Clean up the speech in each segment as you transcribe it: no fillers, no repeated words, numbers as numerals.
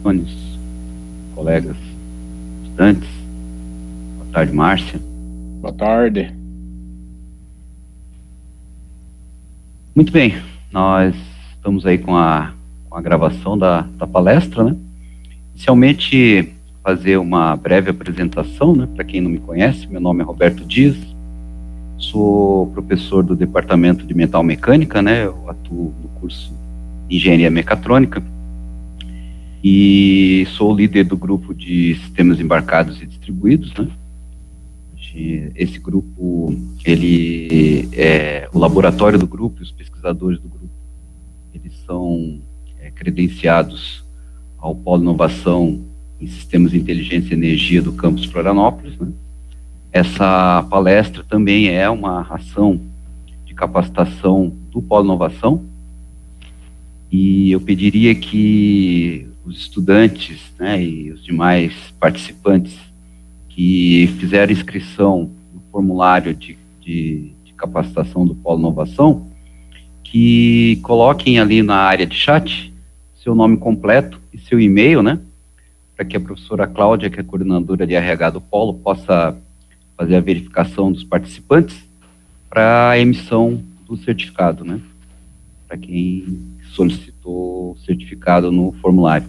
Antônios, colegas, estudantes. Boa tarde, Márcia. Boa tarde. Muito bem, nós estamos aí com a gravação da palestra, né? Inicialmente, fazer uma breve apresentação, né? Para quem não me conhece, meu nome é Roberto Dias, sou professor do Departamento de Mental Mecânica, né? Eu atuo no curso de Engenharia Mecatrônica e sou líder do grupo de Sistemas Embarcados e Distribuídos, né? Esse grupo, ele é o laboratório do grupo, os pesquisadores do grupo, eles são credenciados ao Polo Inovação em Sistemas de Inteligência e Energia do campus Florianópolis, né? Essa palestra também é uma ação de capacitação do Polo Inovação, e eu pediria que os estudantes, né, e os demais participantes que fizeram inscrição no formulário de capacitação do Polo Inovação, que coloquem ali na área de chat seu nome completo e seu e-mail, né, para que a professora Cláudia, que é coordenadora de RH do Polo, possa fazer a verificação dos participantes para a emissão do certificado, né, para quem solicitou o certificado no formulário.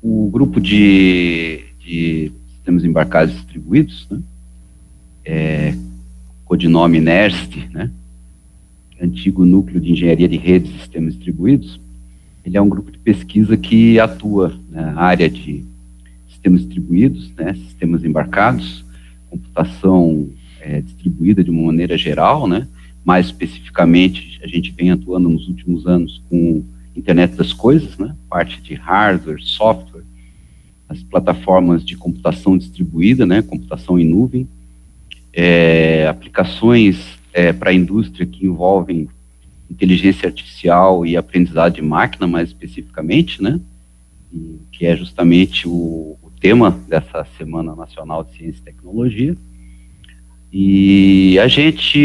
O grupo de sistemas embarcados e distribuídos, né, codinome NERST, né, antigo Núcleo de Engenharia de Redes e Sistemas Distribuídos, ele é um grupo de pesquisa que atua na área de sistemas distribuídos, né, sistemas embarcados, computação distribuída de uma maneira geral, né, mais especificamente a gente vem atuando nos últimos anos com Internet das Coisas, né, parte de hardware, software, as plataformas de computação distribuída, né, computação em nuvem, aplicações para a indústria que envolvem inteligência artificial e aprendizado de máquina, mais especificamente, né, que é justamente o tema dessa Semana Nacional de Ciência e Tecnologia. E a gente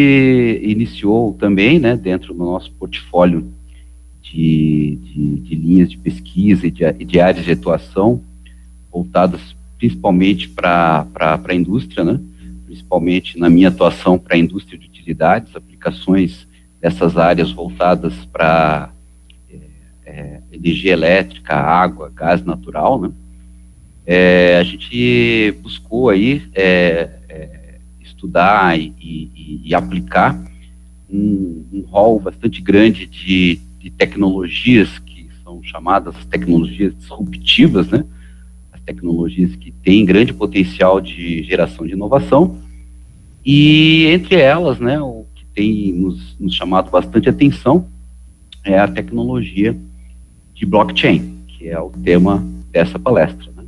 iniciou também, né, dentro do nosso portfólio de linhas de pesquisa e de áreas de atuação voltadas principalmente para a indústria, né? Principalmente na minha atuação para a indústria de utilidades, aplicações dessas áreas voltadas para energia elétrica, água, gás natural, né? A gente buscou aí estudar e aplicar um rol bastante grande de tecnologias que são chamadas tecnologias disruptivas, né? As tecnologias que têm grande potencial de geração de inovação, e entre elas, né, o que tem nos chamado bastante atenção é a tecnologia de blockchain, que é o tema dessa palestra, né?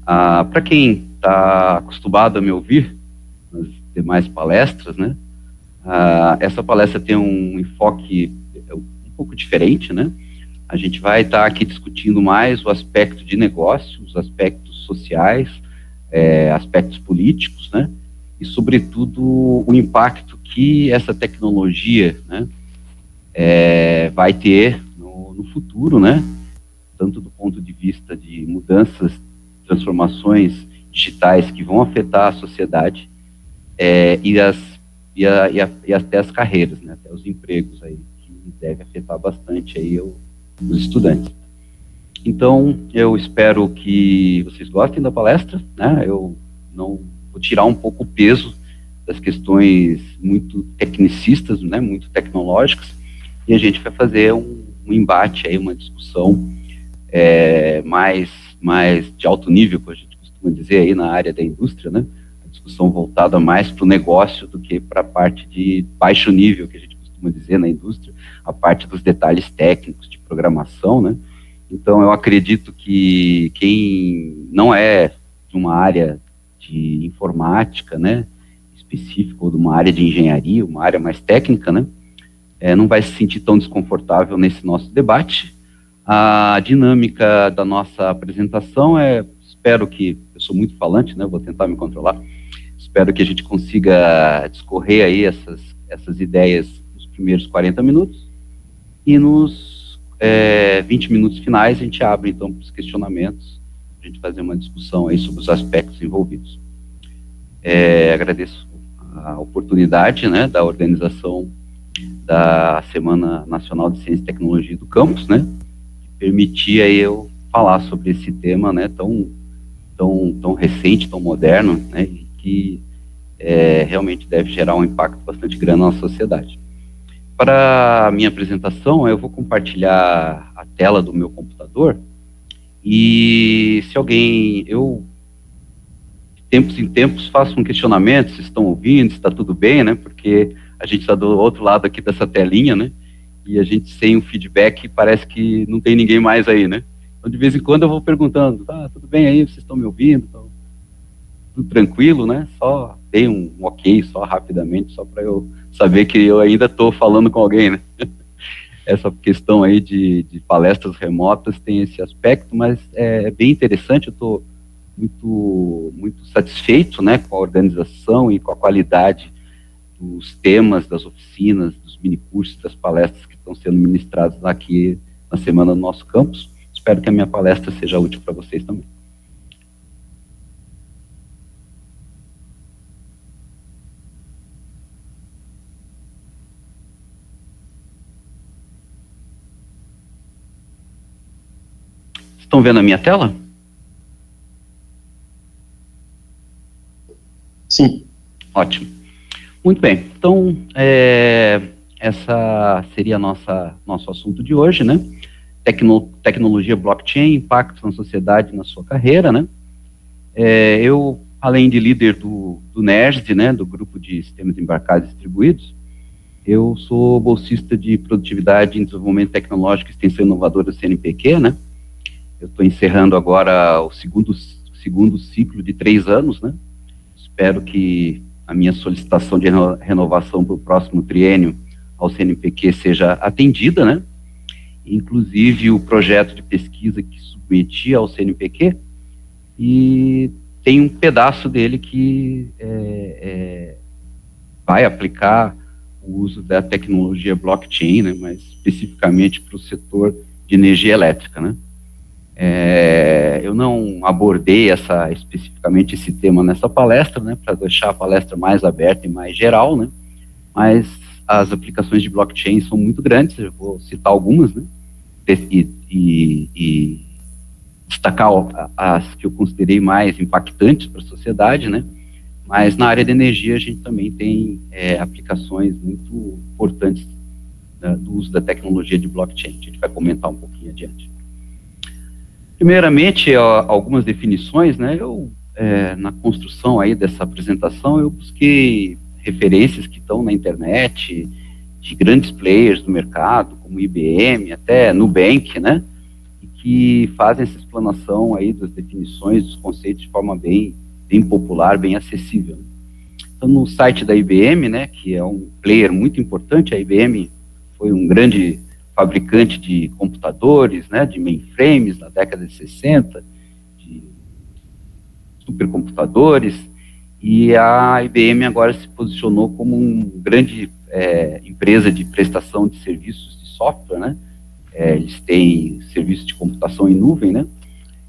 Para quem está acostumado a me ouvir nas demais palestras, né, essa palestra tem um enfoque um pouco diferente, né? A gente vai estar aqui discutindo mais o aspecto de negócio, os aspectos sociais, aspectos políticos, né? E, sobretudo, o impacto que essa tecnologia, né, vai ter no futuro, né? Tanto do ponto de vista de mudanças, transformações digitais que vão afetar a sociedade, e até as carreiras, né? Até os empregos aí, que deve afetar bastante aí os estudantes. Então, eu espero que vocês gostem da palestra, né? Eu não vou tirar um pouco o peso das questões muito tecnicistas, né? Muito tecnológicas, e a gente vai fazer um embate aí, uma discussão mais de alto nível, que a gente costuma dizer aí na área da indústria, né? A discussão voltada mais para o negócio do que para a parte de baixo nível, que a gente costuma dizer na indústria, a parte dos detalhes técnicos de programação, né? Então, eu acredito que quem não é de uma área de informática, né, específica, ou de uma área de engenharia, uma área mais técnica, né, não vai se sentir tão desconfortável nesse nosso debate. A dinâmica da nossa apresentação espero que, eu sou muito falante, né, vou tentar me controlar, espero que a gente consiga discorrer aí essas ideias nos primeiros 40 minutos, e nos 20 minutos finais a gente abre, então, para os questionamentos, a gente fazer uma discussão aí sobre os aspectos envolvidos. Agradeço a oportunidade, né, da organização da Semana Nacional de Ciência e Tecnologia do Campus, né, que permitia eu falar sobre esse tema, né, tão recente, tão moderno, né, e que realmente deve gerar um impacto bastante grande na sociedade. Para a minha apresentação, eu vou compartilhar a tela do meu computador e se alguém, eu de tempos em tempos faço um questionamento, se estão ouvindo, se está tudo bem, né, porque a gente está do outro lado aqui dessa telinha, né, e a gente sem um feedback parece que não tem ninguém mais aí, né. Então, de vez em quando eu vou perguntando, tudo bem aí, vocês estão me ouvindo? Tudo tranquilo, né? Só dei um ok, só rapidamente, só para eu saber que eu ainda estou falando com alguém, né? Essa questão aí de palestras remotas tem esse aspecto, mas é bem interessante, eu estou muito satisfeito, né, com a organização e com a qualidade dos temas, das oficinas, dos minicursos, das palestras que estão sendo ministradas aqui na semana do nosso campus. Espero que a minha palestra seja útil para vocês também. Estão vendo a minha tela? Sim. Ótimo. Muito bem. Então, essa seria nosso assunto de hoje, né? Tecnologia blockchain, impactos na sociedade e na sua carreira, né? Eu, além de líder do NERSD, né, do Grupo de Sistemas Embarcados e Distribuídos, eu sou bolsista de Produtividade em Desenvolvimento Tecnológico e Extensão Inovadora do CNPq, né? Eu estou encerrando agora o segundo ciclo de 3 anos, né? Espero que a minha solicitação de renovação para o próximo triênio ao CNPq seja atendida, né? Inclusive o projeto de pesquisa que submeti ao CNPq, e tem um pedaço dele que vai aplicar o uso da tecnologia blockchain, né? Mas especificamente para o setor de energia elétrica, né? Eu não abordei especificamente esse tema nessa palestra, né, para deixar a palestra mais aberta e mais geral, né, mas as aplicações de blockchain são muito grandes, eu vou citar algumas, né, e destacar as que eu considerei mais impactantes para a sociedade, né, mas na área de energia a gente também tem aplicações muito importantes do uso da tecnologia de blockchain, a gente vai comentar um pouquinho adiante. Primeiramente, algumas definições, né, na construção aí dessa apresentação, eu busquei referências que estão na internet, de grandes players do mercado, como IBM, até Nubank, né, e que fazem essa explanação aí das definições, dos conceitos de forma bem popular, bem acessível. Então, no site da IBM, né, que é um player muito importante, a IBM foi um grande fabricante de computadores, né, de mainframes na década de 60, de supercomputadores, e a IBM agora se posicionou como uma grande empresa de prestação de serviços de software, né, eles têm serviço de computação em nuvem, né,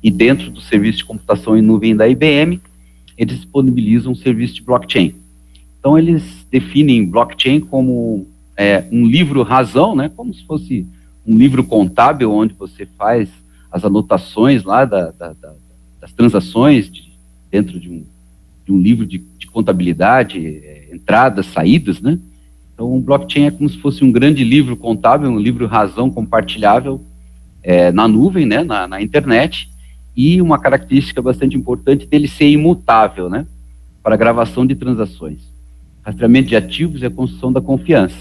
e dentro do serviço de computação em nuvem da IBM, eles disponibilizam um serviço de blockchain. Então, eles definem blockchain como um livro-razão, né, como se fosse um livro contábil, onde você faz as anotações lá das transações dentro de um livro de contabilidade, entradas, saídas, né? Então, o blockchain é como se fosse um grande livro contábil, um livro-razão compartilhável na nuvem, né, na internet, e uma característica bastante importante dele ser imutável, né, para a gravação de transações. Rastreamento de ativos e a construção da confiança.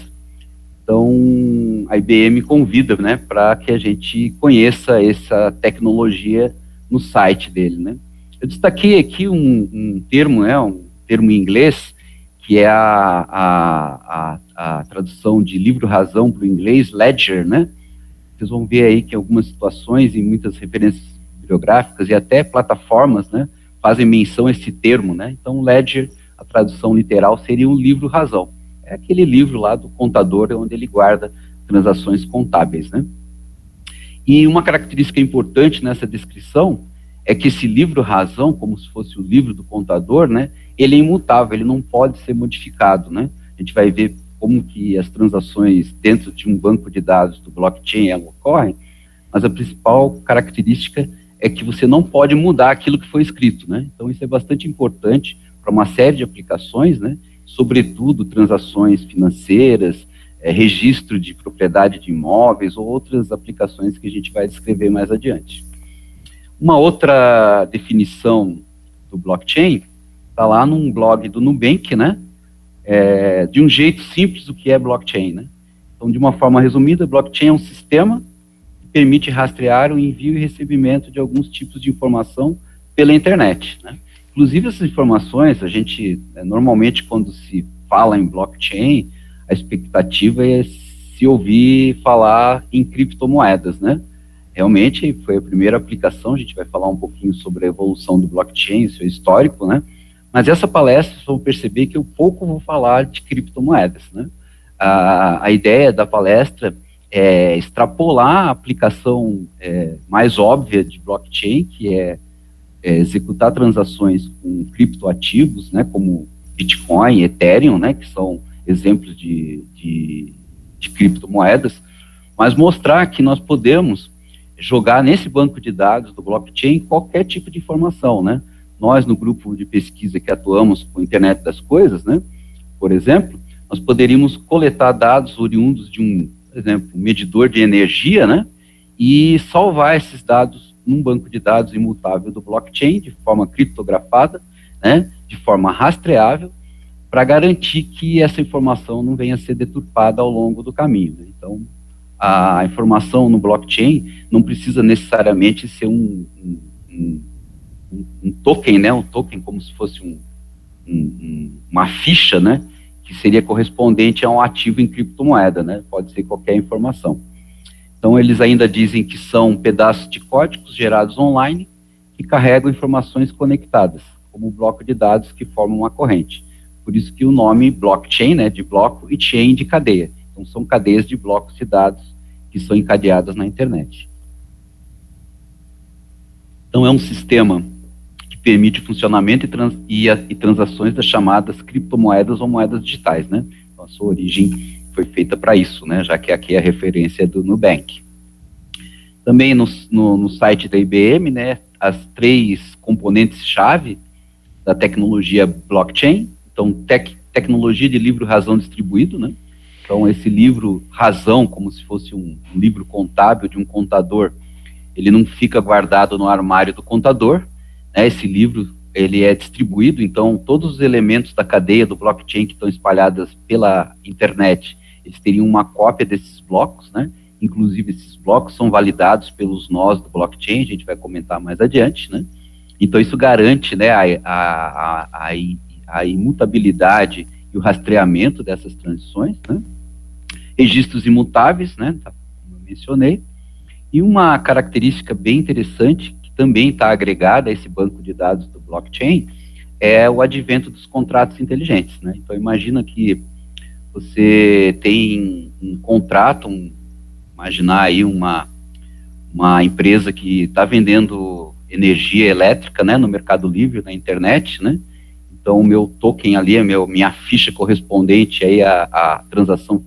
Então, a IBM convida, né, para que a gente conheça essa tecnologia no site dele, né. Eu destaquei aqui um termo, né, um termo em inglês, que é a tradução de livro-razão para o inglês, ledger, né. Vocês vão ver aí que algumas situações e muitas referências bibliográficas e até plataformas, né, fazem menção a esse termo, né. Então, ledger, a tradução literal, seria um livro-razão. É aquele livro lá do contador onde ele guarda transações contábeis, né? E uma característica importante nessa descrição é que esse livro-razão, como se fosse o livro do contador, né, ele é imutável, ele não pode ser modificado, né? A gente vai ver como que as transações dentro de um banco de dados do blockchain ocorrem, mas a principal característica é que você não pode mudar aquilo que foi escrito, né? Então isso é bastante importante para uma série de aplicações, né? Sobretudo transações financeiras, registro de propriedade de imóveis ou outras aplicações que a gente vai descrever mais adiante. Uma outra definição do blockchain está lá num blog do Nubank, né? De um jeito simples o que é blockchain, né? Então, de uma forma resumida, blockchain é um sistema que permite rastrear o envio e recebimento de alguns tipos de informação pela internet, né? Inclusive, essas informações, a gente, normalmente, quando se fala em blockchain, a expectativa é se ouvir falar em criptomoedas, né? Realmente, foi a primeira aplicação, a gente vai falar um pouquinho sobre a evolução do blockchain, seu histórico, né? Mas essa palestra, vocês vão perceber que eu pouco vou falar de criptomoedas, né? A ideia da palestra é extrapolar a aplicação mais óbvia de blockchain, que é executar transações com criptoativos, né, como Bitcoin, Ethereum, né, que são exemplos de criptomoedas, mas mostrar que nós podemos jogar nesse banco de dados do blockchain qualquer tipo de informação, né? Nós, no grupo de pesquisa que atuamos com a internet das coisas, né, por exemplo, nós poderíamos coletar dados oriundos de por exemplo, um medidor de energia, né, e salvar esses dados num banco de dados imutável do blockchain, de forma criptografada, né, de forma rastreável, para garantir que essa informação não venha a ser deturpada ao longo do caminho, né? Então, a informação no blockchain não precisa necessariamente ser um token, né? Um token como se fosse uma ficha, né? Que seria correspondente a um ativo em criptomoeda, né? Pode ser qualquer informação. Então, eles ainda dizem que são pedaços de códigos gerados online que carregam informações conectadas, como um bloco de dados que formam uma corrente. Por isso que o nome blockchain, né, de bloco, e chain de cadeia. Então, são cadeias de blocos de dados que são encadeadas na internet. Então, é um sistema que permite o funcionamento e transações das chamadas criptomoedas ou moedas digitais, né? Então, a sua origem foi feita para isso, né? Já que aqui é a referência do Nubank. Também no site da IBM, né, as 3 componentes-chave da tecnologia blockchain. Então, tecnologia de livro-razão distribuído, né? Então, esse livro-razão, como se fosse um livro contábil de um contador, ele não fica guardado no armário do contador, né? Esse livro, ele é distribuído, então, todos os elementos da cadeia do blockchain que estão espalhadas pela internet, eles teriam uma cópia desses blocos, né? Inclusive, esses blocos são validados pelos nós do blockchain, a gente vai comentar mais adiante, né? Então, isso garante, né, a imutabilidade e o rastreamento dessas transições, né? Registros imutáveis, né, como eu mencionei, e uma característica bem interessante, que também está agregada a esse banco de dados do blockchain, é o advento dos contratos inteligentes, né? Então, imagina que você tem um contrato, imaginar aí uma empresa que está vendendo energia elétrica, né, no Mercado Livre, na internet, né? Então, o meu token ali, minha ficha correspondente aí à transação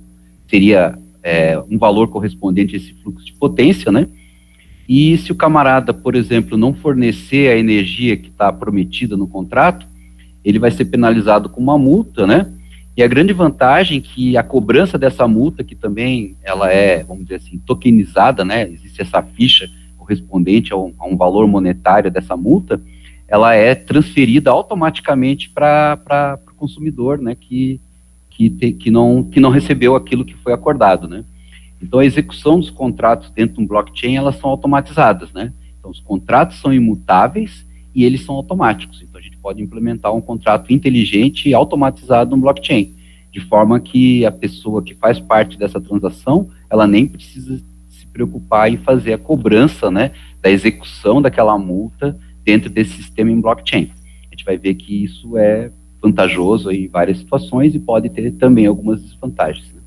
seria um valor correspondente a esse fluxo de potência, né? E se o camarada, por exemplo, não fornecer a energia que está prometida no contrato, ele vai ser penalizado com uma multa, né? E a grande vantagem é que a cobrança dessa multa, que também ela é, vamos dizer assim, tokenizada, né? Existe essa ficha correspondente a um valor monetário dessa multa, ela é transferida automaticamente para o consumidor, né, que não recebeu aquilo que foi acordado, né. Então, a execução dos contratos dentro de um blockchain, elas são automatizadas, né. Então, os contratos são imutáveis e eles são automáticos. Então, a gente pode implementar um contrato inteligente e automatizado no blockchain, de forma que a pessoa que faz parte dessa transação, ela nem precisa se preocupar em fazer a cobrança, né, da execução daquela multa dentro desse sistema em blockchain. A gente vai ver que isso é vantajoso em várias situações e pode ter também algumas desvantagens, né?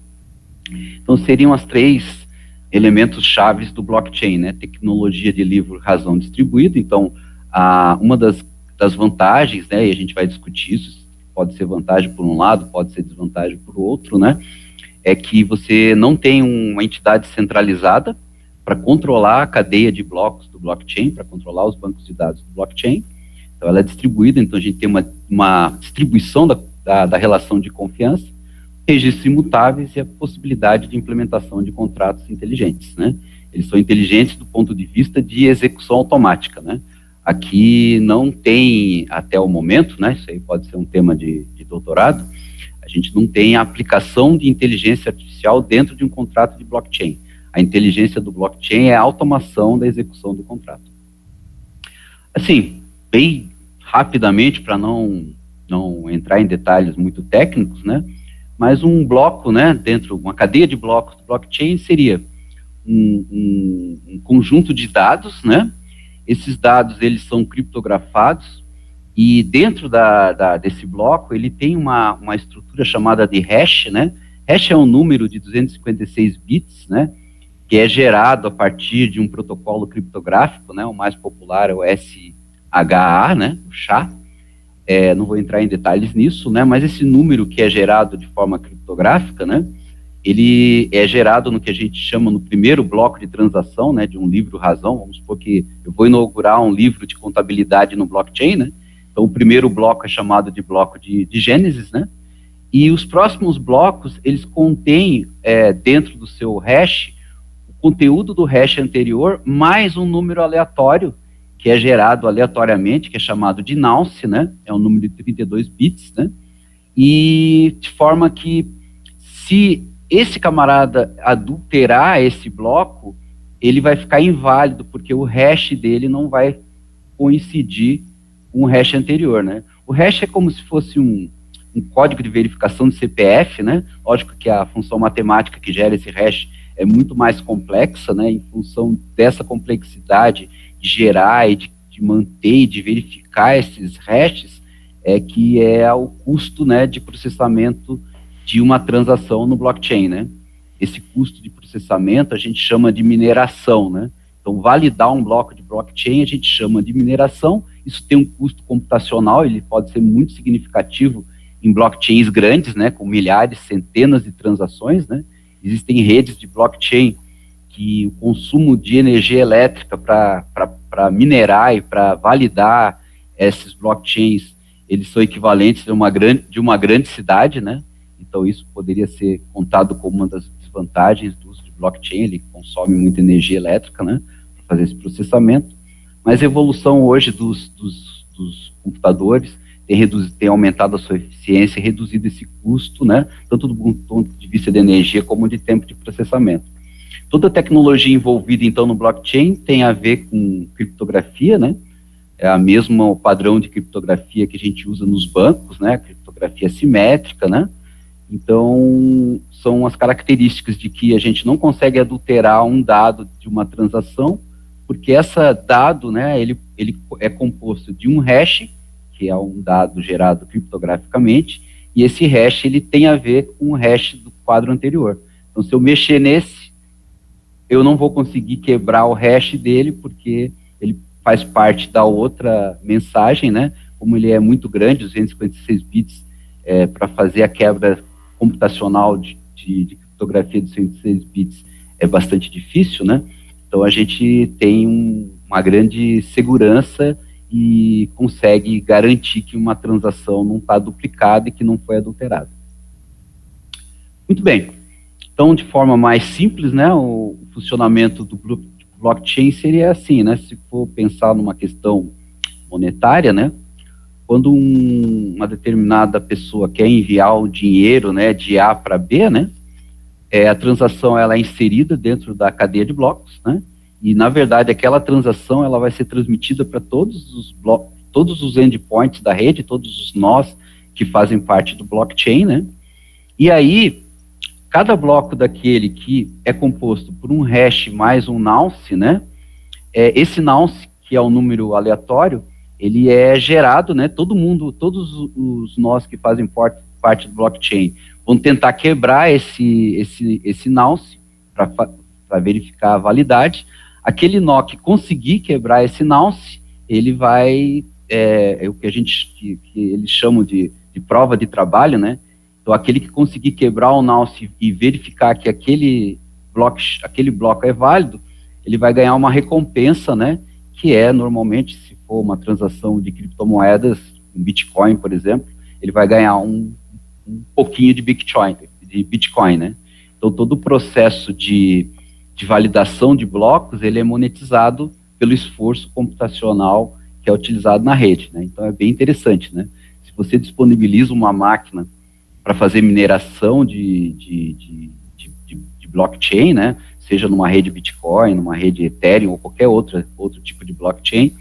Então, seriam as 3 elementos chaves do blockchain, né? Tecnologia de livre-razão distribuída. Então, uma das vantagens, né, e a gente vai discutir isso, pode ser vantagem por um lado, pode ser desvantagem por outro, né, é que você não tem uma entidade centralizada para controlar a cadeia de blocos do blockchain, para controlar os bancos de dados do blockchain. Então, ela é distribuída, então a gente tem uma distribuição da relação de confiança, registros imutáveis e a possibilidade de implementação de contratos inteligentes, né? Eles são inteligentes do ponto de vista de execução automática, né? Aqui não tem, até o momento, né? Isso aí pode ser um tema de doutorado, a gente não tem a aplicação de inteligência artificial dentro de um contrato de blockchain. A inteligência do blockchain é a automação da execução do contrato. Assim, bem rapidamente, para não entrar em detalhes muito técnicos, né? Mas um bloco, né, dentro, uma cadeia de blocos do blockchain seria um conjunto de dados, né? Esses dados, eles são criptografados e dentro desse bloco, ele tem uma estrutura chamada de hash, né? Hash é um número de 256 bits, né? Que é gerado a partir de um protocolo criptográfico, né? O mais popular é o SHA, né? O SHA. Não vou entrar em detalhes nisso, né, mas esse número que é gerado de forma criptográfica, né, ele é gerado no que a gente chama no primeiro bloco de transação, né, de um livro-razão. Vamos supor que eu vou inaugurar um livro de contabilidade no blockchain, né, então o primeiro bloco é chamado de bloco de Gênesis, né, e os próximos blocos, eles contêm dentro do seu hash, o conteúdo do hash anterior, mais um número aleatório, que é gerado aleatoriamente, que é chamado de nonce, né? É um número de 32 bits, né? E de forma que, se esse camarada adulterar esse bloco, ele vai ficar inválido, porque o hash dele não vai coincidir com o hash anterior, né? O hash é como se fosse um código de verificação de CPF, né? Lógico que a função matemática que gera esse hash é muito mais complexa, né? Em função dessa complexidade de gerar e de manter e de verificar esses hashes, que é o custo, né, de processamento de uma transação no blockchain, né? Esse custo de processamento a gente chama de mineração, né? Então, validar um bloco de blockchain a gente chama de mineração. Isso tem um custo computacional, ele pode ser muito significativo em blockchains grandes, né, com milhares, centenas de transações, né? Existem redes de blockchain que o consumo de energia elétrica para minerar e para validar esses blockchains, eles são equivalentes de uma grande cidade, né? Então isso poderia ser contado como uma das desvantagens do uso de blockchain, ele consome muita energia elétrica, né, para fazer esse processamento. Mas a evolução hoje dos computadores tem aumentado a sua eficiência e reduzido esse custo, né, tanto do ponto de vista de energia como de tempo de processamento. Toda a tecnologia envolvida, então, no blockchain tem a ver com criptografia, né? É a mesma padrão de criptografia que a gente usa nos bancos, né? A criptografia simétrica, né? Então, são as características de que a gente não consegue adulterar um dado de uma transação, porque esse dado, né, ele é composto de um hash, que é um dado gerado criptograficamente, e esse hash, ele tem a ver com o hash do quadro anterior. Então, se eu mexer nesse, eu não vou conseguir quebrar o hash dele, porque ele faz parte da outra mensagem, né? Como ele é muito grande, 256 bits, para fazer a quebra computacional de criptografia de 256 bits é bastante difícil, né? Então a gente tem uma grande segurança e consegue garantir que uma transação não está duplicada e que não foi adulterada. Muito bem. Então, de forma mais simples, né, o funcionamento do blockchain seria assim, né, se for pensar numa questão monetária, né, quando uma determinada pessoa quer enviar o dinheiro, né, de A para B, né, a transação ela é inserida dentro da cadeia de blocos, né, e na verdade aquela transação ela vai ser transmitida para todos os blocos, todos os endpoints da rede, todos os nós que fazem parte do blockchain, né, e aí cada bloco daquele que é composto por um hash mais um nonce, né? Esse nonce, que é um número aleatório, ele é gerado, né? Todos os nós que fazem parte do blockchain vão tentar quebrar esse nonce para vai verificar a validade. Aquele nó que conseguir quebrar esse nonce, ele vai, é o que que eles chamam de prova de trabalho, né? Então, aquele que conseguir quebrar o nonce e verificar que aquele bloco é válido, ele vai ganhar uma recompensa, né? Que é, normalmente, se for uma transação de criptomoedas, um Bitcoin, por exemplo, ele vai ganhar um pouquinho de Bitcoin, né? Então, todo o processo de validação de blocos, ele é monetizado pelo esforço computacional que é utilizado na rede, né? Então, é bem interessante, né? Se você disponibiliza uma máquina para fazer mineração de blockchain, né? Seja numa rede Bitcoin, numa rede Ethereum ou qualquer outro tipo de blockchain,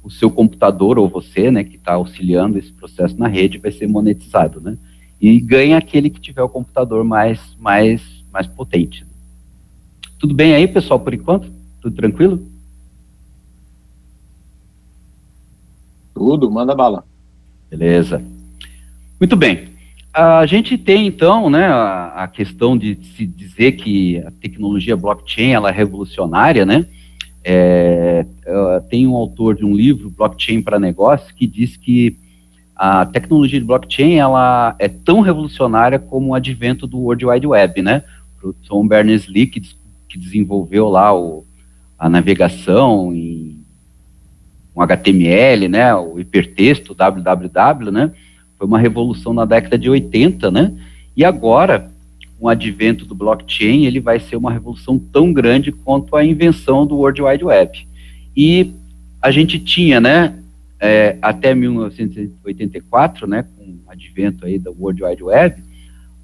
o seu computador ou você, né, que está auxiliando esse processo na rede, vai ser monetizado, né? E ganha aquele que tiver o computador mais potente. Tudo bem aí, pessoal, por enquanto? Tudo tranquilo? Tudo, manda bala. Beleza. Muito bem. A gente tem, então, né, a questão de se dizer que a tecnologia blockchain, ela é revolucionária, né? Tem um autor de um livro, Blockchain para Negócios, que diz que a tecnologia de blockchain, ela é tão revolucionária como o advento do World Wide Web, né? O Tom Berners-Lee, que desenvolveu lá a navegação com HTML, né? O hipertexto, www, né? Foi uma revolução na década de 80, né? E agora, com o advento do blockchain, ele vai ser uma revolução tão grande quanto a invenção do World Wide Web. E a gente tinha, né, até 1984, né, com o advento aí do World Wide Web,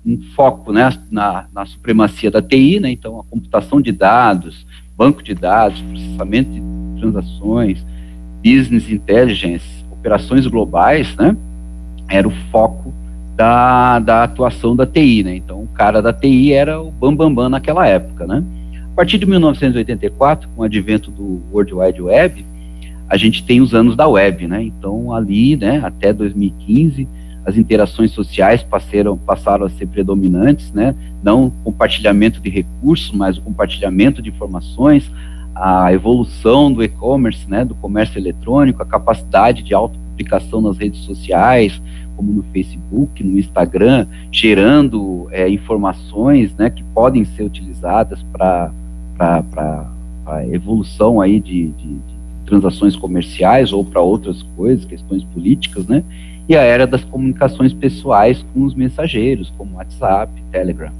um foco, né, na supremacia da TI, né? Então, a computação de dados, banco de dados, processamento de transações, business intelligence, operações globais, né? Era o foco da atuação da TI, né? Então, o cara da TI era o bambambam naquela época, né? A partir de 1984, com o advento do World Wide Web, a gente tem os anos da web, né? Então, ali, né, até 2015, as interações sociais passaram a ser predominantes, né? Não o compartilhamento de recursos, mas o compartilhamento de informações, a evolução do e-commerce, né, do comércio eletrônico, a capacidade de autopublicação nas redes sociais, como no Facebook, no Instagram, gerando informações, né, que podem ser utilizadas para a evolução aí de transações comerciais ou para outras coisas, questões políticas, né, e a era das comunicações pessoais com os mensageiros, como WhatsApp, Telegram.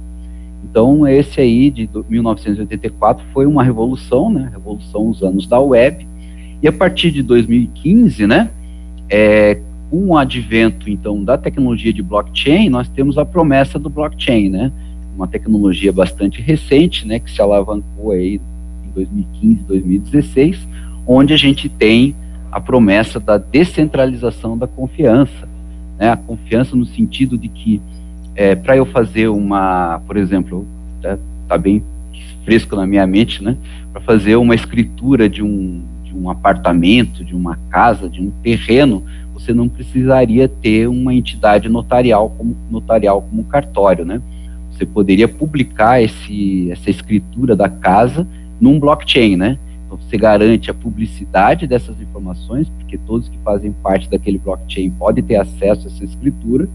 Então, esse aí, de 1984, foi uma revolução, né, revolução os anos da web, e a partir de 2015, né, com o advento, então, da tecnologia de blockchain, nós temos a promessa do blockchain, né, uma tecnologia bastante recente, né, que se alavancou aí em 2015, 2016, onde a gente tem a promessa da descentralização da confiança, né, a confiança no sentido de que, para eu fazer por exemplo, tá bem fresco na minha mente, né, para fazer uma escritura de um apartamento, de uma casa, de um terreno, você não precisaria ter uma entidade notarial como cartório, né? Você poderia publicar essa escritura da casa num blockchain, né? Então, você garante a publicidade dessas informações, porque todos que fazem parte daquele blockchain podem ter acesso a essa escritura,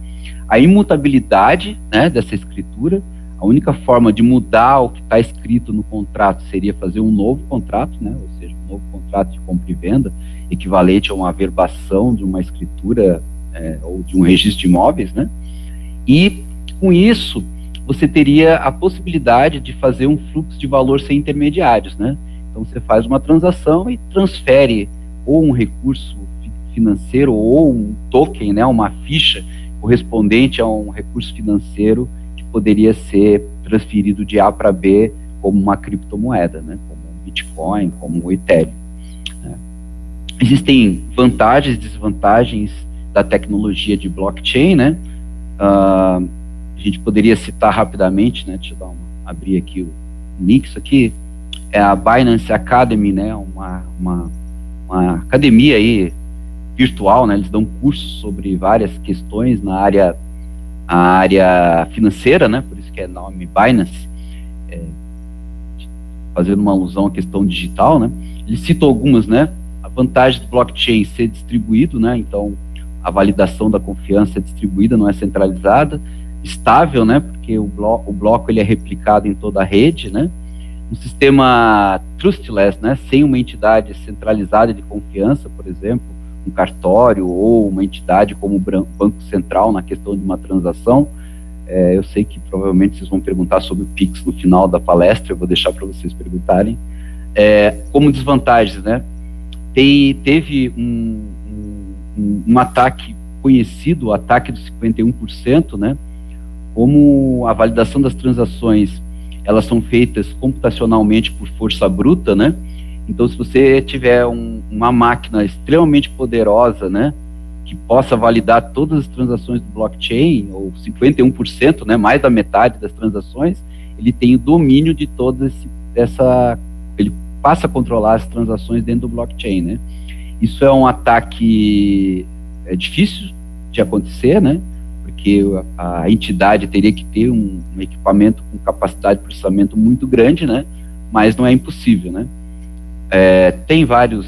a imutabilidade, né, dessa escritura. A única forma de mudar o que está escrito no contrato seria fazer um novo contrato, né, ou seja, um novo contrato de compra e venda, equivalente a uma averbação de uma escritura ou de um registro de imóveis, né? E, com isso, você teria a possibilidade de fazer um fluxo de valor sem intermediários, né? Então, você faz uma transação e transfere ou um recurso financeiro ou um token, né, uma ficha correspondente a um recurso financeiro que poderia ser transferido de A para B como uma criptomoeda, né, como o Bitcoin, como o Ethereum. Né. Existem vantagens e desvantagens da tecnologia de blockchain, né? A gente poderia citar rapidamente, né? Deixa eu abrir aqui o link, isso aqui é a Binance Academy, né? Uma academia aí virtual, né? Eles dão cursos sobre várias questões na área financeira, né? Por isso que é nome Binance. fazendo uma alusão à questão digital, né? Ele cita algumas, né? A vantagem do blockchain ser distribuído, né? Então, a validação da confiança é distribuída, não é centralizada, estável, né? Porque o bloco ele é replicado em toda a rede, né? Um sistema trustless, né? Sem uma entidade centralizada de confiança, por exemplo, um cartório ou uma entidade como o Banco Central na questão de uma transação. Eu sei que provavelmente vocês vão perguntar sobre o Pix no final da palestra, eu vou deixar para vocês perguntarem. Como desvantagens, né? Teve um ataque conhecido, o ataque dos 51%, né? Como a validação das transações, elas são feitas computacionalmente por força bruta, né? Então, se você tiver uma máquina extremamente poderosa, né, que possa validar todas as transações do blockchain, ou 51%, né, mais da metade das transações, ele tem o domínio de ele passa a controlar as transações dentro do blockchain, né? Isso é um ataque difícil de acontecer, né? Porque a entidade teria que ter um equipamento com capacidade de processamento muito grande, né? Mas não é impossível, né? Tem vários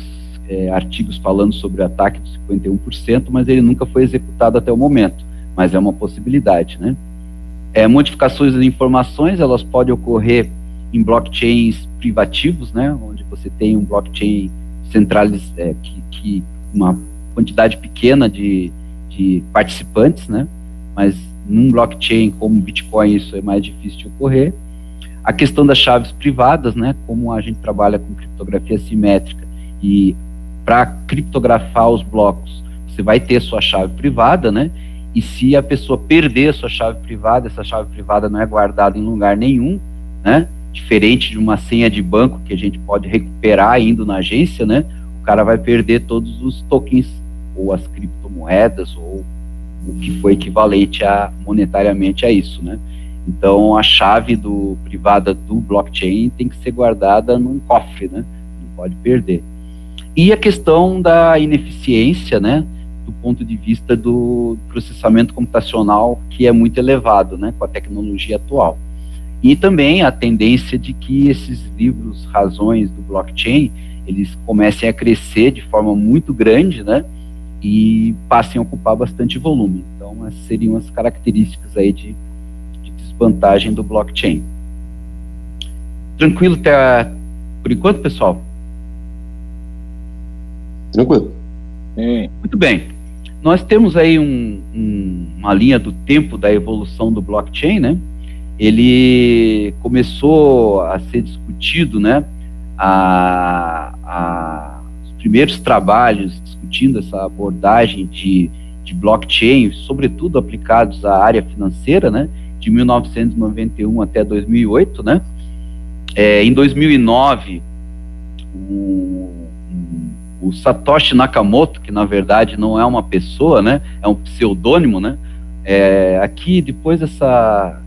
artigos falando sobre o ataque dos 51%, mas ele nunca foi executado até o momento, mas é uma possibilidade, né? Modificações de informações, elas podem ocorrer em blockchains privativos, né? Onde você tem um blockchain centralizado, que uma quantidade pequena de participantes, né? Mas num blockchain como o Bitcoin isso é mais difícil de ocorrer. A questão das chaves privadas, né, como a gente trabalha com criptografia simétrica, e para criptografar os blocos, você vai ter sua chave privada, né, e se a pessoa perder a sua chave privada, essa chave privada não é guardada em lugar nenhum, né, diferente de uma senha de banco que a gente pode recuperar indo na agência, né, o cara vai perder todos os tokens, ou as criptomoedas, ou o que foi equivalente monetariamente a isso, né. Então, a chave privada do blockchain tem que ser guardada num cofre, né? Não pode perder. E a questão da ineficiência, né? Do ponto de vista do processamento computacional, que é muito elevado, né? Com a tecnologia atual. E também a tendência de que esses livros razões do blockchain, eles comecem a crescer de forma muito grande, né? E passem a ocupar bastante volume. Então, essas seriam as características aí de desvantagem do blockchain. Tranquilo até por enquanto, pessoal? Tranquilo. Muito bem. Nós temos aí uma linha do tempo da evolução do blockchain, né? Ele começou a ser discutido, né? Os primeiros trabalhos discutindo essa abordagem de blockchain, sobretudo aplicados à área financeira, né? De 1991 até 2008, né? Em 2009, o Satoshi Nakamoto, que na verdade não é uma pessoa, né? É um pseudônimo, né? Aqui, depois essa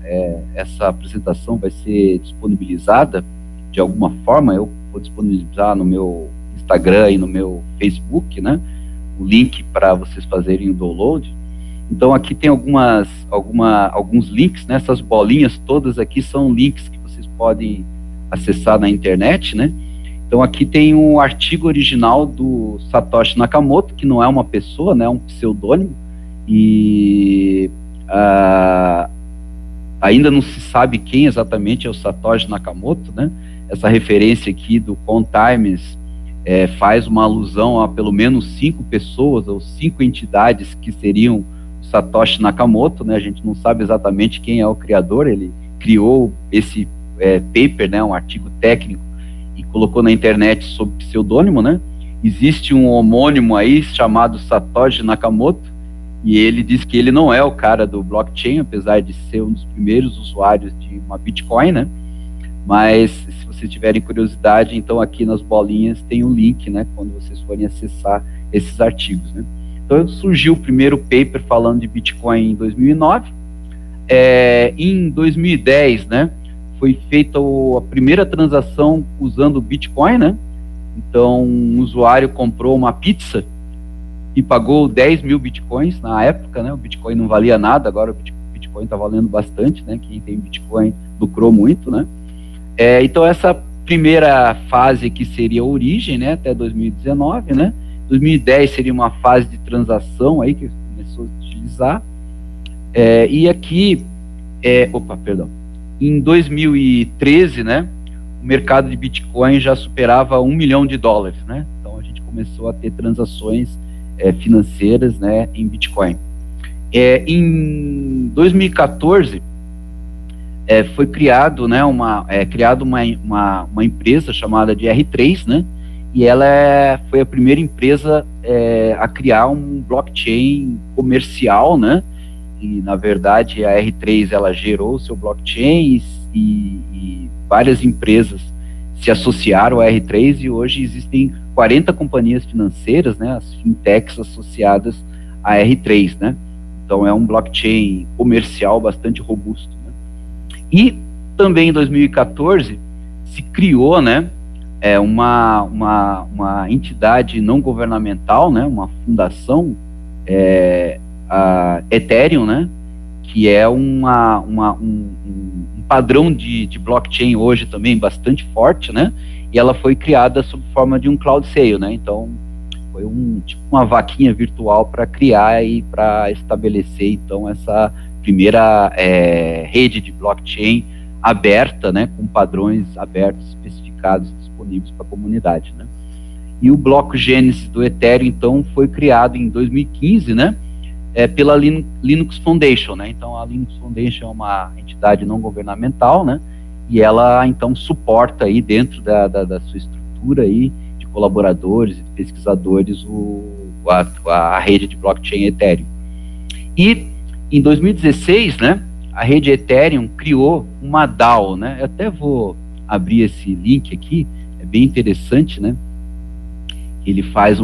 apresentação vai ser disponibilizada de alguma forma, eu vou disponibilizar no meu Instagram e no meu Facebook, né? O link para vocês fazerem o download. Então, aqui tem alguns links, né? Essas bolinhas todas aqui são links que vocês podem acessar na internet, né? Então, aqui tem um artigo original do Satoshi Nakamoto, que não é uma pessoa, né? É um pseudônimo, e ainda não se sabe quem exatamente é o Satoshi Nakamoto, né? Essa referência aqui do Contimes faz uma alusão a pelo menos 5 pessoas ou 5 entidades que seriam Satoshi Nakamoto, né? A gente não sabe exatamente quem é o criador, ele criou esse paper, né? Um artigo técnico, e colocou na internet sob pseudônimo, né? Existe um homônimo aí chamado Satoshi Nakamoto, e ele diz que ele não é o cara do blockchain, apesar de ser um dos primeiros usuários de uma Bitcoin, né? Mas, se vocês tiverem curiosidade, então aqui nas bolinhas tem um link, né? Quando vocês forem acessar esses artigos, né? Então, surgiu o primeiro paper falando de Bitcoin em 2009. Em 2010, né, foi feita a primeira transação usando o Bitcoin, né? Então, um usuário comprou uma pizza e pagou 10 mil Bitcoins na época, né? O Bitcoin não valia nada, agora o Bitcoin está valendo bastante, né? Quem tem Bitcoin lucrou muito, né? Então, essa primeira fase que seria a origem, né, até 2019, né, 2010 seria uma fase de transação aí que começou a utilizar, e aqui, em 2013, né, o mercado de Bitcoin já superava $1 milhão, né, então a gente começou a ter transações financeiras, né, em Bitcoin. Em 2014, foi criado, né, uma empresa chamada de R3, né, e ela foi a primeira empresa a criar um blockchain comercial, né, e na verdade a R3 ela gerou o seu blockchain e várias empresas se associaram à R3 e hoje existem 40 companhias financeiras, né, as fintechs associadas à R3, né, então é um blockchain comercial bastante robusto. E também em 2014 se criou, né, uma entidade não governamental, né, uma fundação, a Ethereum, né, que é um padrão de blockchain hoje também bastante forte, né, e ela foi criada sob forma de um cloud sale, né, então foi tipo uma vaquinha virtual para criar e para estabelecer então essa primeira rede de blockchain aberta, né, com padrões abertos, especificados, disponíveis para a comunidade, né. E o bloco Gênesis do Ethereum, então, foi criado em 2015, né, pela Linux Foundation, né. Então, a Linux Foundation é uma entidade não governamental, né, e ela, então, suporta aí dentro da sua estrutura aí de colaboradores e pesquisadores a rede de blockchain Ethereum. E em 2016, né, a rede Ethereum criou uma DAO, né, eu até vou abrir esse link aqui, é bem interessante, né, ele faz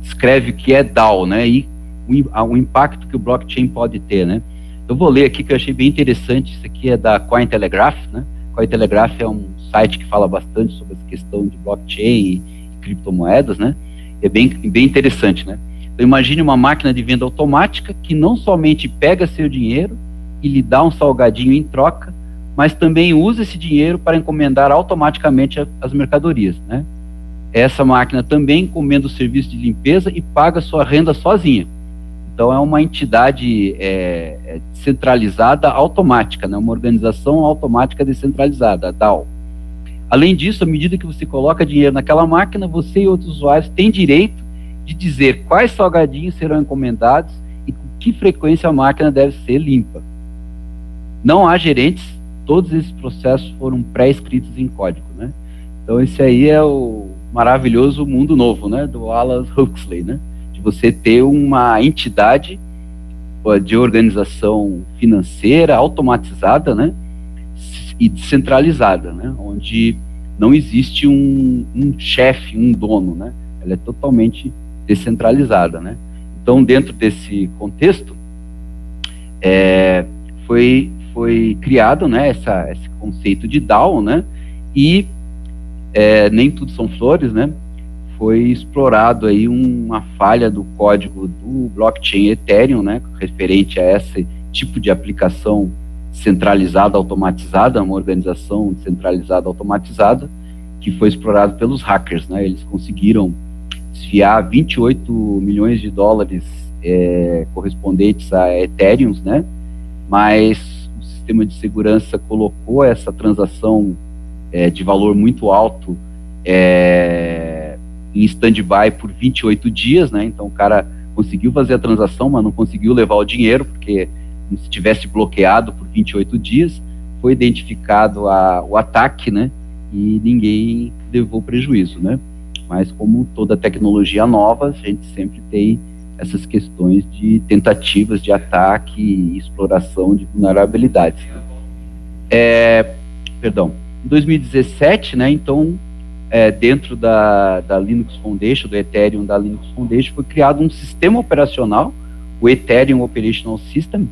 descreve o que é DAO, né, e o impacto que o blockchain pode ter, né. Eu vou ler aqui que eu achei bem interessante, isso aqui é da Cointelegraph, né, Cointelegraph é um site que fala bastante sobre essa questão de blockchain e criptomoedas, né, é bem interessante, né. Então, imagine uma máquina de venda automática que não somente pega seu dinheiro e lhe dá um salgadinho em troca, mas também usa esse dinheiro para encomendar automaticamente as mercadorias, né? Essa máquina também encomenda o serviço de limpeza e paga sua renda sozinha. Então, é uma entidade descentralizada automática, né? Uma organização automática descentralizada, a DAO. Além disso, à medida que você coloca dinheiro naquela máquina, você e outros usuários têm direito de dizer quais salgadinhos serão encomendados e com que frequência a máquina deve ser limpa. Não há gerentes, todos esses processos foram pré-escritos em código, né? Então esse aí é o maravilhoso mundo novo, né, do Aldous Huxley, né, de você ter uma entidade de organização financeira automatizada, né, e descentralizada, né, onde não existe um chefe, um dono, né, ela é totalmente descentralizada, né. Então, dentro desse contexto, foi criado, né, esse conceito de DAO, né, e nem tudo são flores, né, foi explorado aí uma falha do código do blockchain Ethereum, né, referente a esse tipo de aplicação centralizada, automatizada, uma organização centralizada, automatizada, que foi explorado pelos hackers, né, eles conseguiram desviar 28 milhões de dólares correspondentes a Ethereum, né, mas o sistema de segurança colocou essa transação de valor muito alto em stand-by por 28 dias, né, então o cara conseguiu fazer a transação, mas não conseguiu levar o dinheiro, porque se tivesse bloqueado por 28 dias, foi identificado o ataque, né, e ninguém levou prejuízo, né. Mas como toda tecnologia nova, a gente sempre tem essas questões de tentativas de ataque e exploração de vulnerabilidades. Em 2017, né, então, dentro da Linux Foundation, do Ethereum da Linux Foundation, foi criado um sistema operacional, o Ethereum Operational System,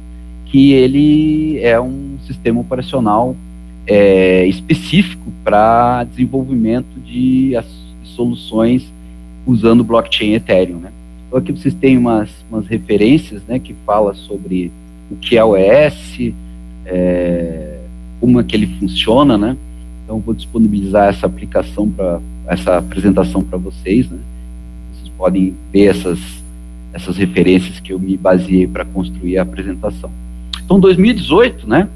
que ele é um sistema operacional específico para desenvolvimento de soluções usando o blockchain Ethereum, né? Então aqui vocês têm umas referências, né, que fala sobre o que é o ES, como é que ele funciona, né? Então Então, vou disponibilizar essa apresentação para vocês, né? Vocês podem ver essas referências que eu me baseei para construir a apresentação. Então, 2018, né,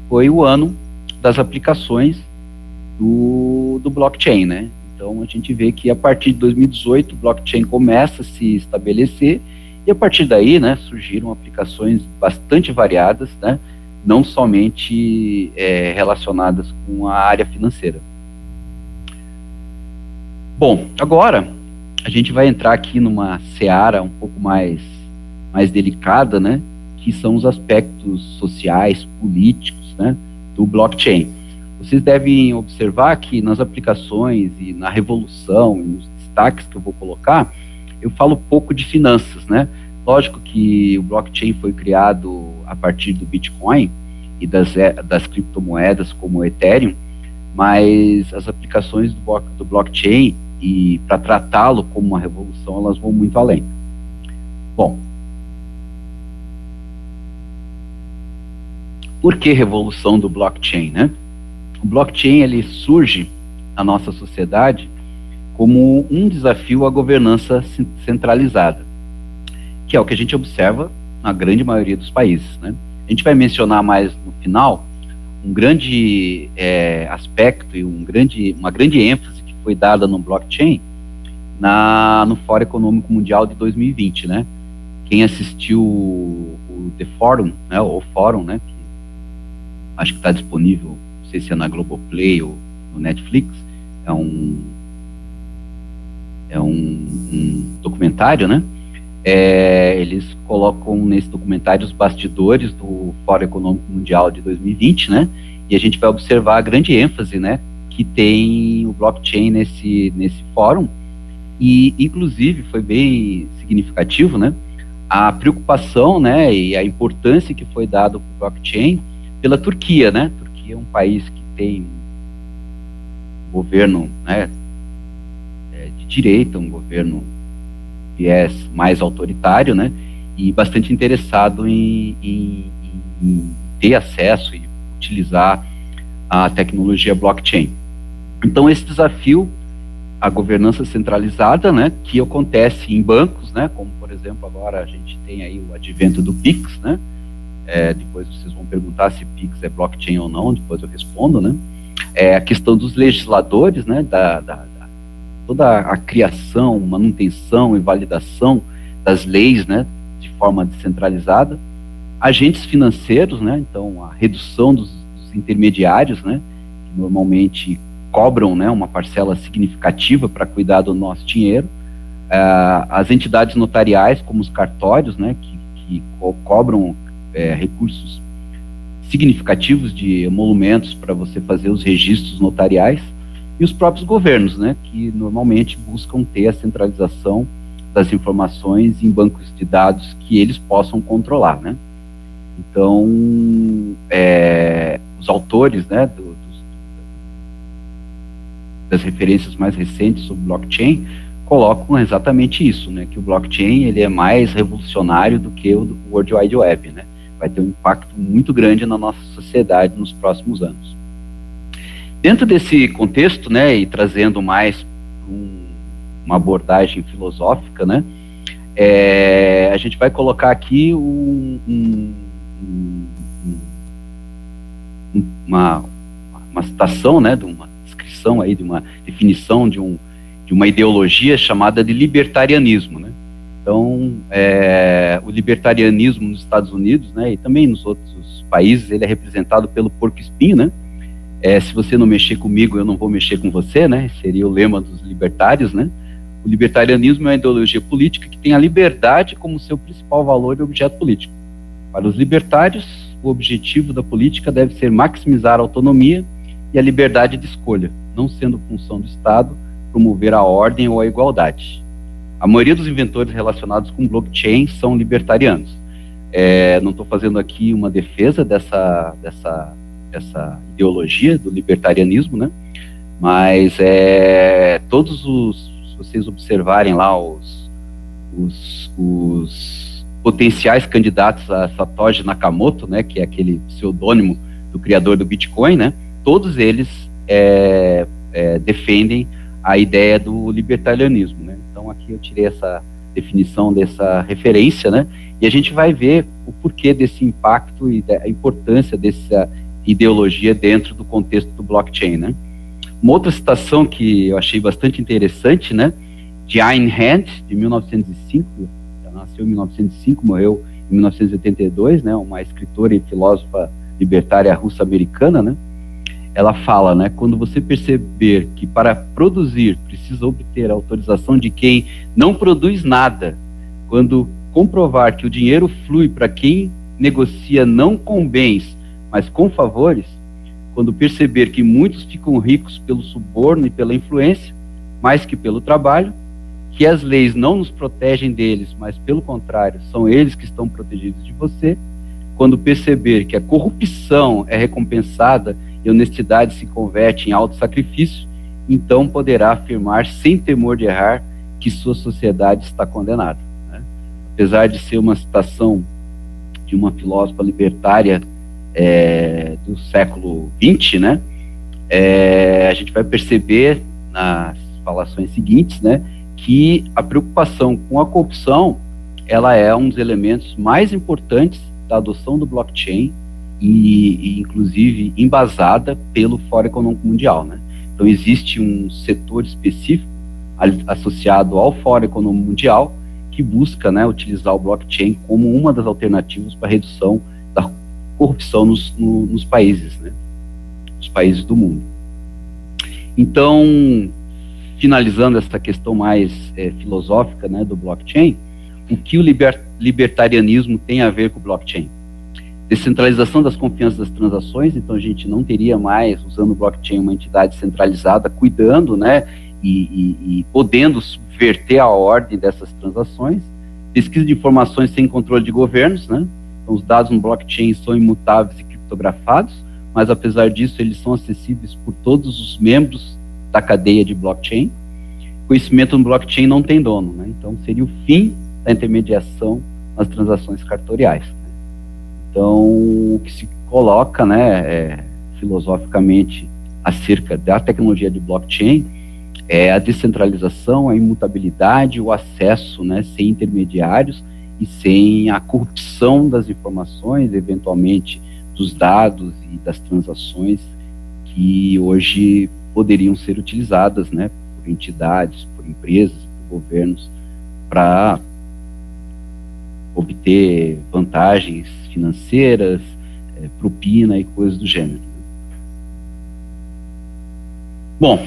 foi o ano das aplicações do blockchain, né? Então, a gente vê que a partir de 2018, o blockchain começa a se estabelecer e a partir daí, né, surgiram aplicações bastante variadas, né, não somente relacionadas com a área financeira. Bom, agora a gente vai entrar aqui numa seara um pouco mais delicada, né, que são os aspectos sociais, políticos, né, do blockchain. Vocês devem observar que nas aplicações e na revolução e nos destaques que eu vou colocar, eu falo pouco de finanças, né? Lógico que o blockchain foi criado a partir do Bitcoin e das criptomoedas como o Ethereum, mas as aplicações do blockchain, e para tratá-lo como uma revolução, elas vão muito além. Bom, por que revolução do blockchain, né? O blockchain, ele surge na nossa sociedade como um desafio à governança centralizada, que é o que a gente observa na grande maioria dos países, né? A gente vai mencionar mais no final um grande aspecto e uma grande ênfase que foi dada no blockchain no Fórum Econômico Mundial de 2020, né? Quem assistiu o The Forum, né, o Fórum, né, que acho que está disponível, não sei se é na Globoplay ou no Netflix, é um documentário, né? Eles colocam nesse documentário os bastidores do Fórum Econômico Mundial de 2020, né? E a gente vai observar a grande ênfase, né, que tem o blockchain nesse fórum, e inclusive foi bem significativo, né, a preocupação, né, e a importância que foi dada para o blockchain pela Turquia, né? A Turquia é um país que tem um governo, né, de direita, um governo viés mais autoritário, né, e bastante interessado em ter acesso e utilizar a tecnologia blockchain. Então, esse desafio, a governança centralizada, né, que acontece em bancos, né, como, por exemplo, agora a gente tem aí o advento do Pix, né, depois vocês vão perguntar se Pix é blockchain ou não, depois eu respondo, né, a questão dos legisladores, né, toda a criação, manutenção e validação das leis, né, de forma descentralizada, agentes financeiros, né, então a redução dos intermediários, né, que normalmente cobram, né, uma parcela significativa para cuidar do nosso dinheiro, as entidades notariais, como os cartórios, né, que cobram recursos significativos de emolumentos para você fazer os registros notariais, e os próprios governos, né, que normalmente buscam ter a centralização das informações em bancos de dados que eles possam controlar, né. Então, os autores, né, das referências mais recentes sobre blockchain colocam exatamente isso, né, que o blockchain ele é mais revolucionário do que o World Wide Web, né, vai ter um impacto muito grande na nossa sociedade nos próximos anos. Dentro desse contexto, né, e trazendo mais uma abordagem filosófica, né, a gente vai colocar aqui uma citação, né, de uma descrição aí, de uma definição de uma ideologia chamada de libertarianismo, né. Então, o libertarianismo nos Estados Unidos, né, e também nos outros países, ele é representado pelo porco-espinho, né. Se você não mexer comigo, eu não vou mexer com você, né, seria o lema dos libertários, né. O libertarianismo é uma ideologia política que tem a liberdade como seu principal valor e objeto político. Para os libertários, o objetivo da política deve ser maximizar a autonomia e a liberdade de escolha, não sendo função do Estado promover a ordem ou a igualdade. A maioria dos inventores relacionados com blockchain são libertarianos. Não estou fazendo aqui uma defesa dessa ideologia do libertarianismo, né? Mas se vocês observarem lá os potenciais candidatos a Satoshi Nakamoto, né, que é aquele pseudônimo do criador do Bitcoin, né, todos eles defendem a ideia do libertarianismo, né? Então aqui eu tirei essa definição dessa referência, né? E a gente vai ver o porquê desse impacto e da importância dessa ideologia dentro do contexto do blockchain, né? Uma outra citação que eu achei bastante interessante, né? De Ayn Rand, de 1905, ela nasceu em 1905, morreu em 1982, né? Uma escritora e filósofa libertária russa-americana, né? Ela fala, né? Quando você perceber que para produzir precisa obter a autorização de quem não produz nada, quando comprovar que o dinheiro flui para quem negocia não com bens, mas com favores, quando perceber que muitos ficam ricos pelo suborno e pela influência, mais que pelo trabalho, que as leis não nos protegem deles, mas pelo contrário, são eles que estão protegidos de você, quando perceber que a corrupção é recompensada e a honestidade se converte em autossacrifício, então poderá afirmar sem temor de errar que sua sociedade está condenada, né? Apesar de ser uma citação de uma filósofa libertária do século XX, né? A gente vai perceber nas falações seguintes, né, que a preocupação com a corrupção, ela é um dos elementos mais importantes da adoção do blockchain e inclusive embasada pelo Fórum Econômico Mundial, né? Então existe um setor específico associado ao Fórum Econômico Mundial que busca, né, utilizar o blockchain como uma das alternativas para a redução da corrupção nos países, né, nos países do mundo. Então, finalizando essa questão mais filosófica, né, do blockchain, o que o libertarianismo tem a ver com o blockchain? Descentralização das confianças das transações, então a gente não teria mais, usando o blockchain, uma entidade centralizada cuidando, né, e podendo subverter a ordem dessas transações. Pesquisa de informações sem controle de governos, né? Então, os dados no blockchain são imutáveis e criptografados, mas apesar disso eles são acessíveis por todos os membros da cadeia de blockchain. Conhecimento no blockchain não tem dono, né? Então seria o fim da intermediação nas transações cartoriais, né? Então o que se coloca, né, filosoficamente acerca da tecnologia de blockchain é a descentralização, a imutabilidade, o acesso, né, sem intermediários e sem a corrupção das informações, eventualmente dos dados e das transações que hoje poderiam ser utilizadas, né, por entidades, por empresas, por governos, para obter vantagens financeiras, propina e coisas do gênero. Bom,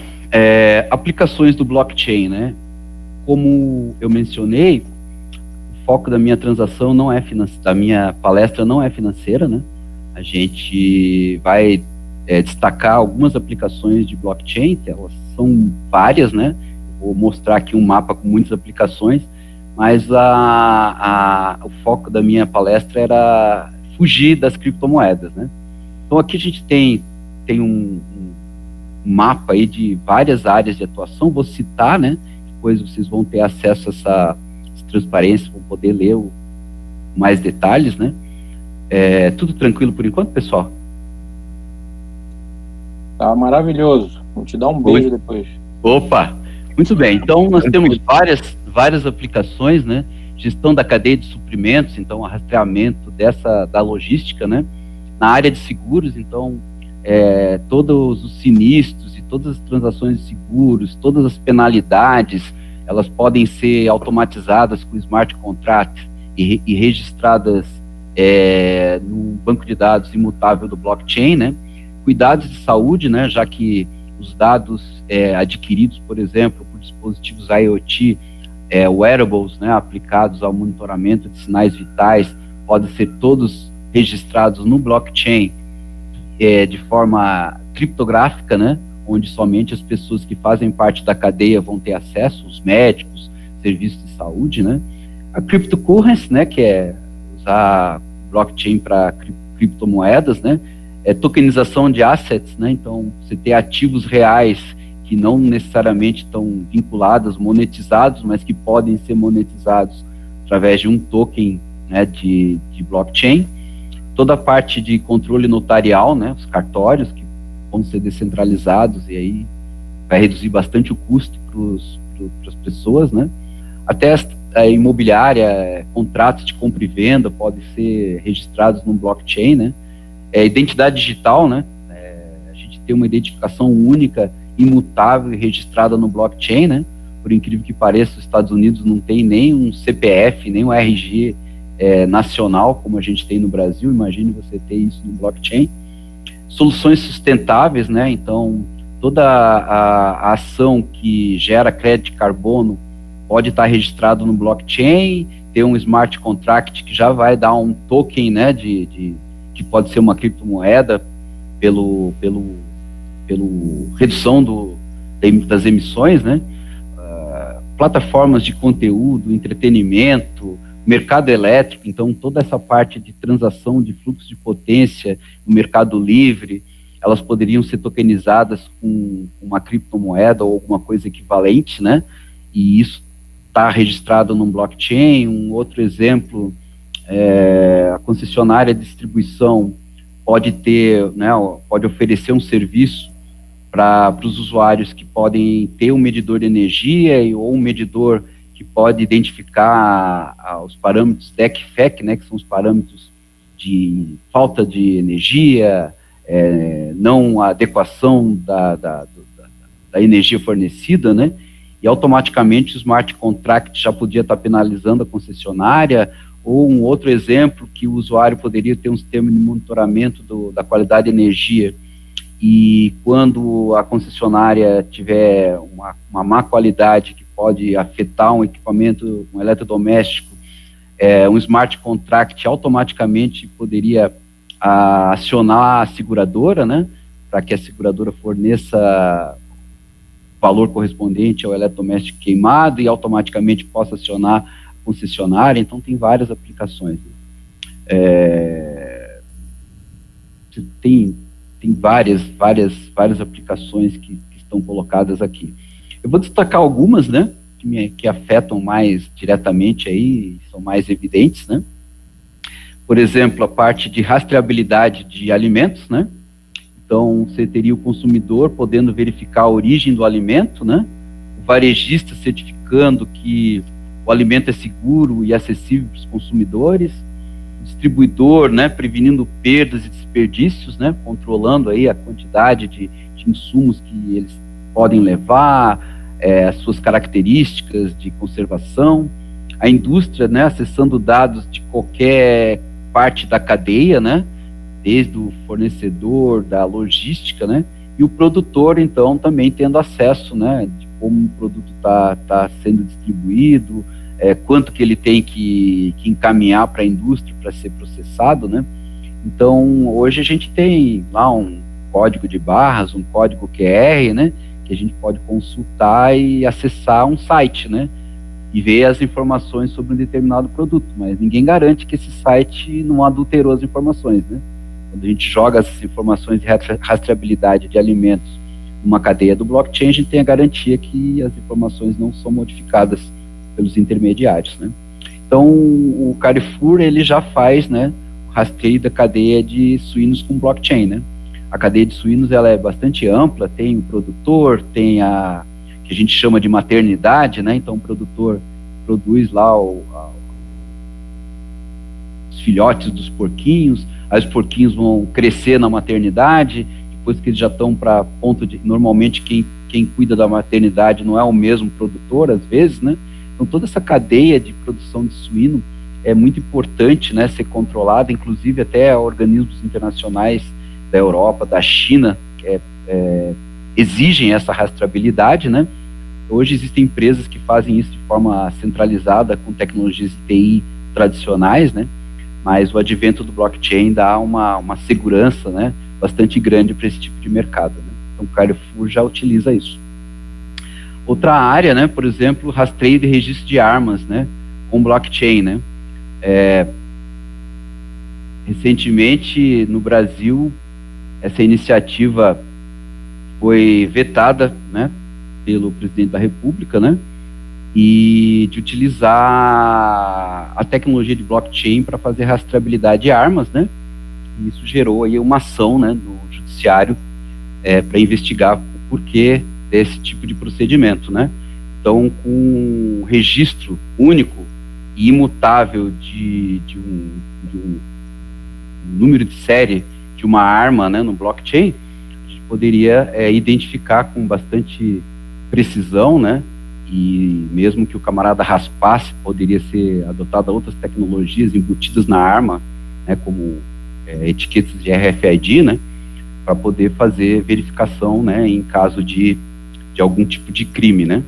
aplicações do blockchain, né? Como eu mencionei, o foco da minha transação não é da minha palestra não é financeira, né? A gente vai destacar algumas aplicações de blockchain, elas são várias, né? Vou mostrar aqui um mapa com muitas aplicações, mas o foco da minha palestra era fugir das criptomoedas, né? Então aqui a gente tem um mapa aí de várias áreas de atuação, vou citar, né? Depois vocês vão ter acesso a essa transparência, vão poder ler mais detalhes, né? Tudo tranquilo por enquanto, pessoal? Tá maravilhoso. Vou te dar um beijo depois. Opa, muito bem. Então nós temos várias aplicações, né? Gestão da cadeia de suprimentos, então rastreamento da logística, né? Na área de seguros, então todos os sinistros e todas as transações de seguros, todas as penalidades, elas podem ser automatizadas com smart contract e registradas no banco de dados imutável do blockchain, né? Cuidados de saúde, né? Já que os dados adquiridos, por exemplo, por dispositivos IoT, wearables, né? Aplicados ao monitoramento de sinais vitais, podem ser todos registrados no blockchain de forma criptográfica, né? Onde somente as pessoas que fazem parte da cadeia vão ter acesso, os médicos, serviços de saúde, né? A cryptocurrency, né? Que é usar blockchain para criptomoedas, né? Tokenização de assets, né? Então, você ter ativos reais que não necessariamente estão vinculados, monetizados, mas que podem ser monetizados através de um token, né, de blockchain. Toda a parte de controle notarial, né, os cartórios, que vão ser descentralizados, e aí vai reduzir bastante o custo para as pessoas, né? Até a imobiliária, contratos de compra e venda podem ser registrados no blockchain, né? Identidade digital, né? A gente tem uma identificação única, imutável e registrada no blockchain, né? Por incrível que pareça, os Estados Unidos não tem nem um CPF, nem um RG nacional, como a gente tem no Brasil. Imagine você ter isso no blockchain. Soluções sustentáveis, né? Então, toda a ação que gera crédito de carbono pode estar registrado no blockchain, ter um smart contract que já vai dar um token, né, que pode ser uma criptomoeda pelo redução das emissões, né? Plataformas de conteúdo, entretenimento, mercado elétrico, então toda essa parte de transação de fluxo de potência no mercado livre, elas poderiam ser tokenizadas com uma criptomoeda ou alguma coisa equivalente, né? E isso está registrado num blockchain. Um outro exemplo, a concessionária de distribuição pode ter, né, pode oferecer um serviço para os usuários que podem ter um medidor de energia ou um medidor que pode identificar os parâmetros DEC-FEC, né, que são os parâmetros de falta de energia, não adequação da energia fornecida, né, e automaticamente o smart contract já podia estar penalizando a concessionária. Ou um outro exemplo, que o usuário poderia ter um sistema de monitoramento da qualidade de energia, e quando a concessionária tiver uma má qualidade que pode afetar um equipamento, um eletrodoméstico, um smart contract automaticamente poderia acionar a seguradora, né, para que a seguradora forneça valor correspondente ao eletrodoméstico queimado e automaticamente possa acionar a concessionária. Então tem várias aplicações. Tem várias aplicações que estão colocadas aqui. Eu vou destacar algumas, né, que afetam mais diretamente aí, são mais evidentes, né? Por exemplo, a parte de rastreabilidade de alimentos, né? Então, você teria o consumidor podendo verificar a origem do alimento, né? O varejista certificando que o alimento é seguro e acessível para os consumidores, o distribuidor, né, prevenindo perdas e desperdícios, né, controlando aí a quantidade de insumos que eles podem levar, as suas características de conservação, a indústria, né, acessando dados de qualquer parte da cadeia, né, desde o fornecedor, da logística, né, e o produtor, então, também tendo acesso, né, de como o produto está sendo distribuído, quanto que ele tem que encaminhar para a indústria para ser processado, né. Então, hoje a gente tem lá um código de barras, um código QR, né, que a gente pode consultar e acessar um site, né, e ver as informações sobre um determinado produto, mas ninguém garante que esse site não adulterou as informações, né. Quando a gente joga essas informações de rastreabilidade de alimentos numa cadeia do blockchain, a gente tem a garantia que as informações não são modificadas pelos intermediários, né. Então, o Carrefour, ele já faz, né, o rastreio da cadeia de suínos com blockchain, né. A cadeia de suínos, ela é bastante ampla, tem o produtor, tem a que a gente chama de maternidade, né, então o produtor produz lá os filhotes dos porquinhos, aí os porquinhos vão crescer na maternidade, depois que eles já estão para ponto de... Normalmente quem cuida da maternidade não é o mesmo produtor, às vezes, né? Então toda essa cadeia de produção de suíno é muito importante, né, ser controlada, inclusive até organismos internacionais da Europa, da China, exigem essa rastreabilidade, né? Hoje existem empresas que fazem isso de forma centralizada com tecnologias de TI tradicionais, né? Mas o advento do blockchain dá uma segurança, né, bastante grande para esse tipo de mercado, né? Então o Carrefour já utiliza isso. Outra área, né, por exemplo, rastreio de registro de armas, né, com blockchain, né? Recentemente no Brasil essa iniciativa foi vetada, né, pelo presidente da República, né, e de utilizar a tecnologia de blockchain para fazer rastreabilidade de armas, né, e isso gerou aí uma ação, né, no judiciário para investigar o porquê desse tipo de procedimento, né? Então, com um registro único e imutável de um número de série de uma arma, né, no blockchain, a gente poderia identificar com bastante precisão, né, e mesmo que o camarada raspasse, poderia ser adotada outras tecnologias embutidas na arma, né, como etiquetas de RFID, né, para poder fazer verificação, né, em caso de algum tipo de crime, né.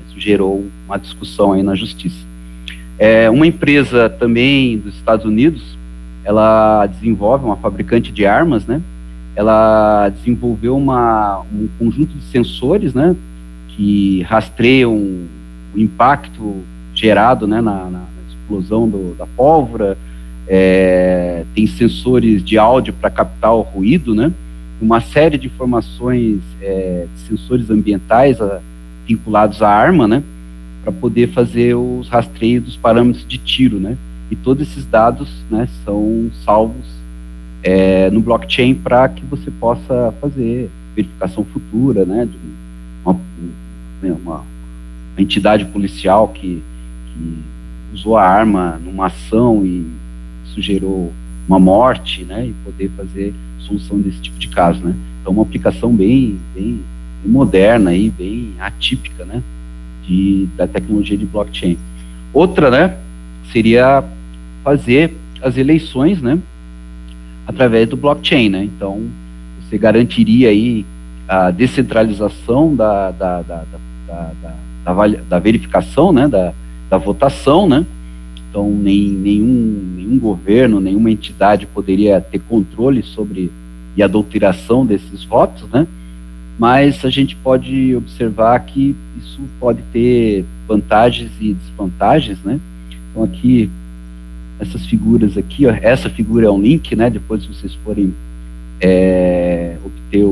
Isso gerou uma discussão aí na justiça. Uma empresa também dos Estados Unidos, ela desenvolve, uma fabricante de armas, né, ela desenvolveu um conjunto de sensores, né, que rastreiam o impacto gerado, né, na explosão da pólvora. Tem sensores de áudio para captar o ruído, né, uma série de informações, de sensores ambientais vinculados à arma, né, para poder fazer os rastreios dos parâmetros de tiro, né, e todos esses dados, né, são salvos no blockchain para que você possa fazer verificação futura, né, de uma entidade policial que usou a arma numa ação e isso gerou uma morte, né, e poder fazer solução desse tipo de caso, né. Então, uma aplicação bem moderna e bem atípica, né, da tecnologia de blockchain. Outra, né, seria fazer as eleições, né, através do blockchain, né. Então, você garantiria aí a descentralização da verificação, né, da votação, né. Então, nenhum governo, nenhuma entidade poderia ter controle sobre a adulteração desses votos, né. Mas a gente pode observar que isso pode ter vantagens e desvantagens, né. Então, aqui, essas figuras aqui, ó, essa figura é um link, né, depois se vocês forem obter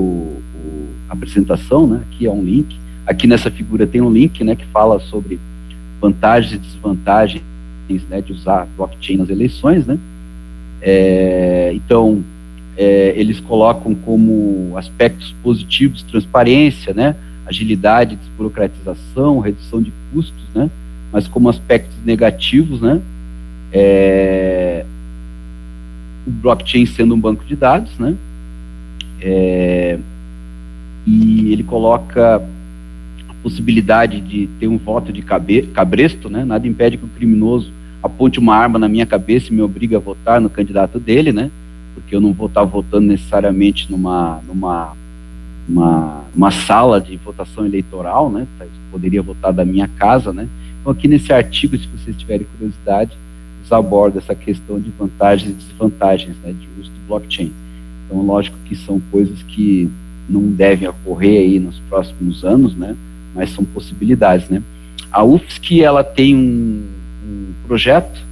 a apresentação, né, aqui é um link. Aqui nessa figura tem um link, né, que fala sobre vantagens e desvantagens, né, de usar blockchain nas eleições, né. Então, eles colocam como aspectos positivos transparência, né, agilidade, desburocratização, redução de custos, né, mas como aspectos negativos, né, o blockchain sendo um banco de dados, né, e ele coloca a possibilidade de ter um voto de cabresto, né, nada impede que o criminoso aponte uma arma na minha cabeça e me obrigue a votar no candidato dele, né, porque eu não vou estar votando necessariamente numa sala de votação eleitoral, né, poderia votar da minha casa, né. Então, aqui nesse artigo, se vocês tiverem curiosidade, eles abordam essa questão de vantagens e desvantagens, né, de uso do blockchain. Então, lógico que são coisas que não devem ocorrer aí nos próximos anos, né, mas são possibilidades, né. A UFSC, ela tem um projeto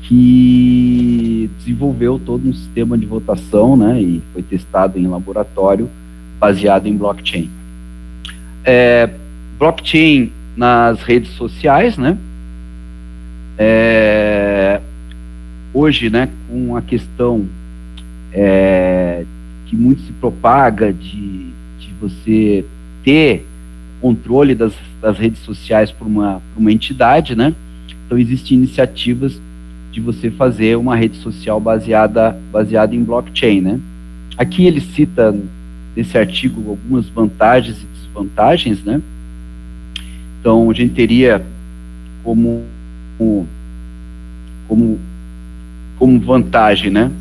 que desenvolveu todo um sistema de votação, né, e foi testado em laboratório baseado em blockchain. Blockchain nas redes sociais, né, hoje, né, com a questão que muito se propaga de você ter controle das redes sociais por uma entidade, né, então existem iniciativas de você fazer uma rede social baseada em blockchain, né. Aqui ele cita nesse artigo algumas vantagens e desvantagens, né. Então a gente teria como vantagem, né,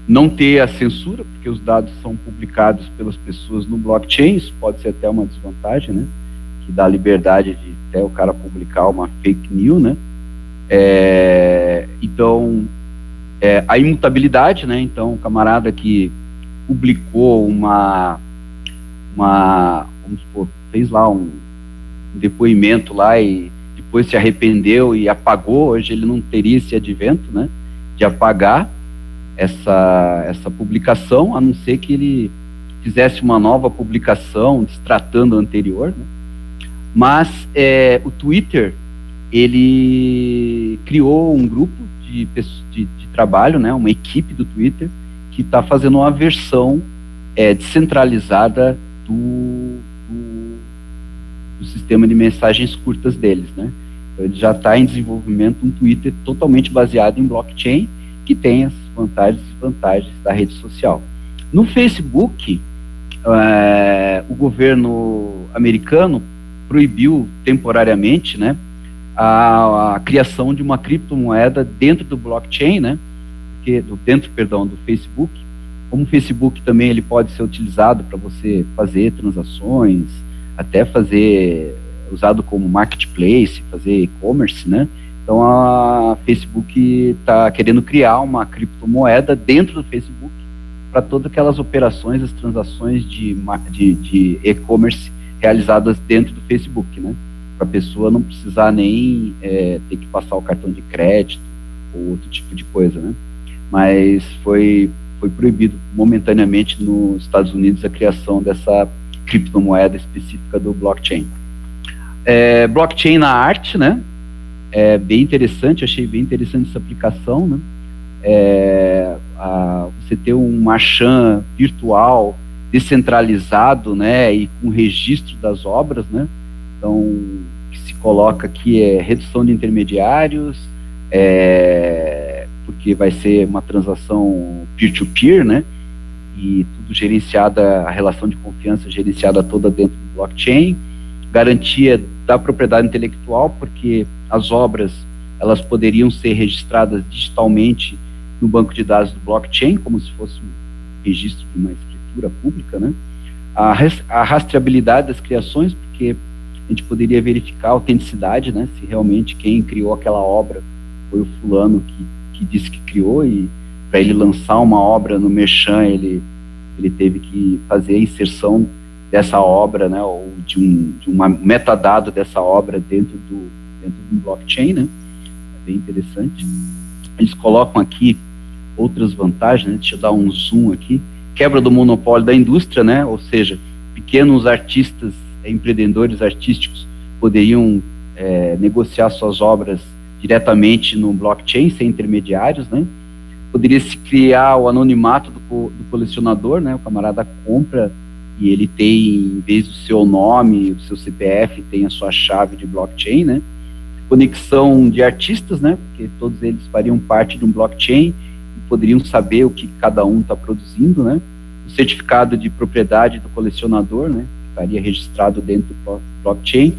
não ter a censura, porque os dados são publicados pelas pessoas no blockchain. Isso pode ser até uma desvantagem, né, que dá liberdade de até o cara publicar uma fake news, né. Então, a imutabilidade, né, então o camarada que publicou vamos supor, fez lá um depoimento lá e depois se arrependeu e apagou, hoje ele não teria esse advento, né, de apagar essa publicação, a não ser que ele fizesse uma nova publicação destratando a anterior, né. Mas o Twitter, ele criou um grupo de trabalho, né, uma equipe do Twitter que está fazendo uma versão descentralizada do sistema de mensagens curtas deles, né? Então, ele já está em desenvolvimento um Twitter totalmente baseado em blockchain, que tem as vantagens e desvantagens da rede social. No Facebook, o governo americano proibiu temporariamente, né, a criação de uma criptomoeda dentro do blockchain, né, dentro do Facebook. Como o Facebook também ele pode ser utilizado para você fazer transações, até usado como marketplace, fazer e-commerce, né? Então a Facebook está querendo criar uma criptomoeda dentro do Facebook para todas aquelas operações, as transações de e-commerce realizadas dentro do Facebook, né? Para a pessoa não precisar nem ter que passar o cartão de crédito ou outro tipo de coisa, né? Mas foi proibido momentaneamente nos Estados Unidos a criação dessa criptomoeda específica do blockchain. Blockchain na arte, né? É bem interessante, achei bem interessante essa aplicação, né? Você ter um marchand virtual descentralizado, né? E com registro das obras, né? Então, o que se coloca aqui é redução de intermediários, porque vai ser uma transação peer-to-peer, né? E tudo gerenciada, a relação de confiança gerenciada toda dentro do blockchain, garantia da propriedade intelectual, porque as obras elas poderiam ser registradas digitalmente no banco de dados do blockchain, como se fosse um registro de uma escritura pública, né? A rastreabilidade das criações, porque a gente poderia verificar a autenticidade, né? Se realmente quem criou aquela obra foi o fulano que disse que criou, e para ele lançar uma obra no Merchan, ele teve que fazer a inserção dessa obra, né, ou de um metadado dessa obra dentro do blockchain, né? É bem interessante. Eles colocam aqui outras vantagens, né? Deixa eu dar um zoom aqui. Quebra do monopólio da indústria, né? Ou seja, pequenos artistas, empreendedores artísticos poderiam negociar suas obras diretamente no blockchain, sem intermediários, né? Poderia se criar o anonimato do colecionador, né? O camarada compra e ele tem, em vez do seu nome, do seu CPF, tem a sua chave de blockchain, né? Conexão de artistas, né? Porque todos eles fariam parte de um blockchain e poderiam saber o que cada um está produzindo, né? O certificado de propriedade do colecionador, né? Estaria registrado dentro do blockchain.